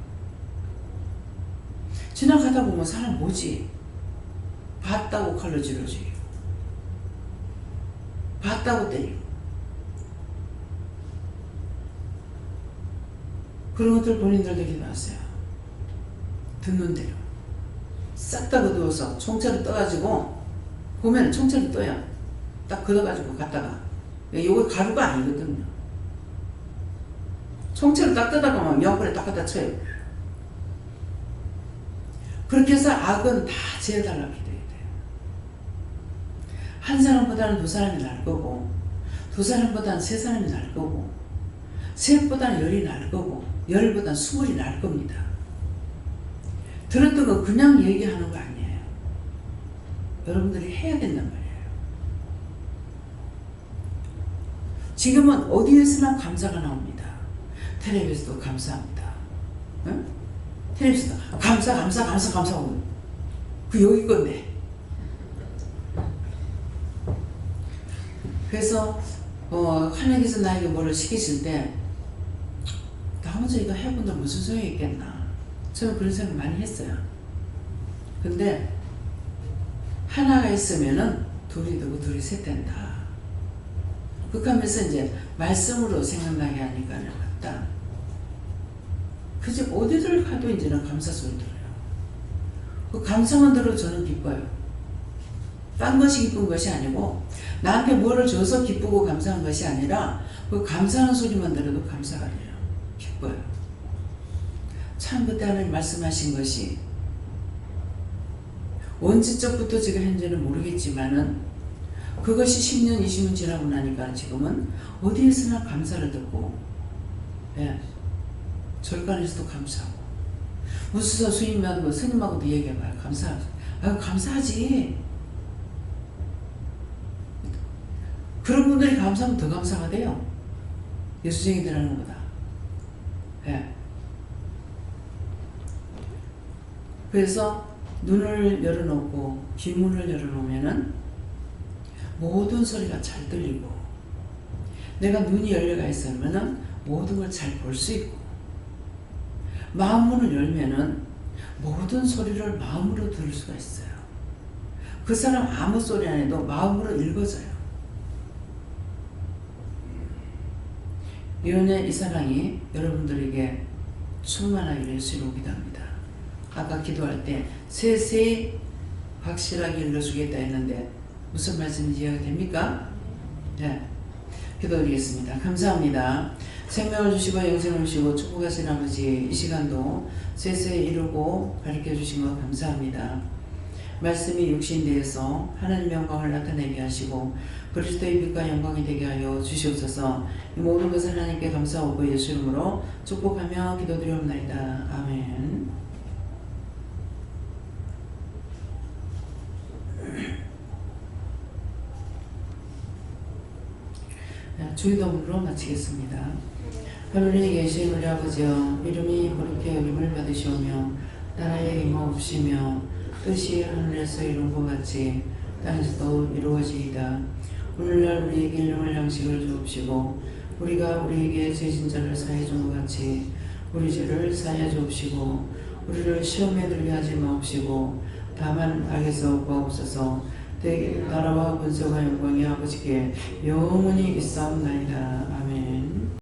지나가다 보면 사람 뭐지? 봤다고 칼로 찔러주고 봤다고 때리고 그런 것들 본인들도 기도하세요. 듣는 대로 싹 다 거두어서 총체를 떠가지고 보면 총체를 떠요. 딱 걷어가지고 갔다가 이거 가루가 아니거든요. 총체를 딱 뜯다가 막 옆구리에 딱 갖다 쳐요. 그렇게 해서 악은 다 제어달라고 기도해야 돼요. 한 사람보다는 두 사람이 날 거고 두 사람보다는 세 사람이 날 거고 셋보다는 열이 날 거고 열보다는 20이 날 겁니다. 들었던 거 그냥 얘기하는 거 아니에요. 여러분들이 해야 된단 말이에요. 지금은 어디에서나 감사가 나옵니다. 텔레비에서도 감사합니다. 응? 텔레비에서도 감사. 그 여기 건데. 그래서 하나님께서 나에게 뭐를 시키실 때 나 혼자 이거 해본다 무슨 소용이 있겠나. 저는 그런 생각 많이 했어요. 근데 하나가 있으면은 둘이 되고 둘이 셋 된다. 그렇게 하면서 이제 말씀으로 생각나게 하니까 맞다. 그저 어디를 가도 이제는 감사 소리 들어요. 그 감사만 들어도 저는 기뻐요. 딴 것이 기쁜 것이 아니고 나한테 뭐를 줘서 기쁘고 감사한 것이 아니라 그 감사하는 소리만 들어도 감사가 돼요. 기뻐요. 참 그때 하나님 말씀하신 것이 언제적부터 제가 현재는 모르겠지만은 그것이 10년, 20년 지나고 나니까 지금은 어디에서나 감사를 듣고 절간에서도 감사하고 무수사 스님하고 스님하고도 얘기해봐요. 감사하지. 감사하지. 그런 분들이 감사하면 더 감사가 돼요. 예수쟁이들 하는 거다. 그래서 눈을 열어놓고 귀문을 열어놓으면은 모든 소리가 잘 들리고 내가 눈이 열려가 있으면은 모든 걸 잘 볼 수 있고 마음문을 열면은 모든 소리를 마음으로 들을 수가 있어요. 그 사람 아무 소리 안 해도 마음으로 읽어져요. 이은혜 이 사랑이 여러분들에게 충만하기를 예수로 기도합니다. 아까 기도할 때 세세히 확실하게 읽어주겠다 했는데 무슨 말씀인지 이해가 됩니까? 네. 기도드리겠습니다. 감사합니다. 생명을 주시고 영생을 주시고 축복하신 아버지, 이 시간도 세세 이루고 가르쳐 주신 것 감사합니다. 말씀이 육신되어서 하나님의 영광을 나타내게 하시고 그리스도의 빛과 영광이 되게 하여 주시옵소서. 이 모든 것을 하나님께 감사하고 예수 이름으로 축복하며 기도드리옵나이다. 아멘. 주의도문으로 마치겠습니다. 하늘에 계신 우리 아버지여, 이름이 거룩히 여김을 받으시오며 나라의 임하옵시며 뜻이 하늘에서 이룬 것 같이 땅에서도 이루어지이다. 오늘날 우리에게 일용할 양식을 주옵시고 우리가 우리에게 죄진 자를 사해 준 것 같이 우리 죄를 사해 주옵시고 우리를 시험에 들게 하지 마옵시고 다만 악에서 구하옵소서. 나라와 권세와 영광이 아버지께 영원히 있사옵나이다. 아멘.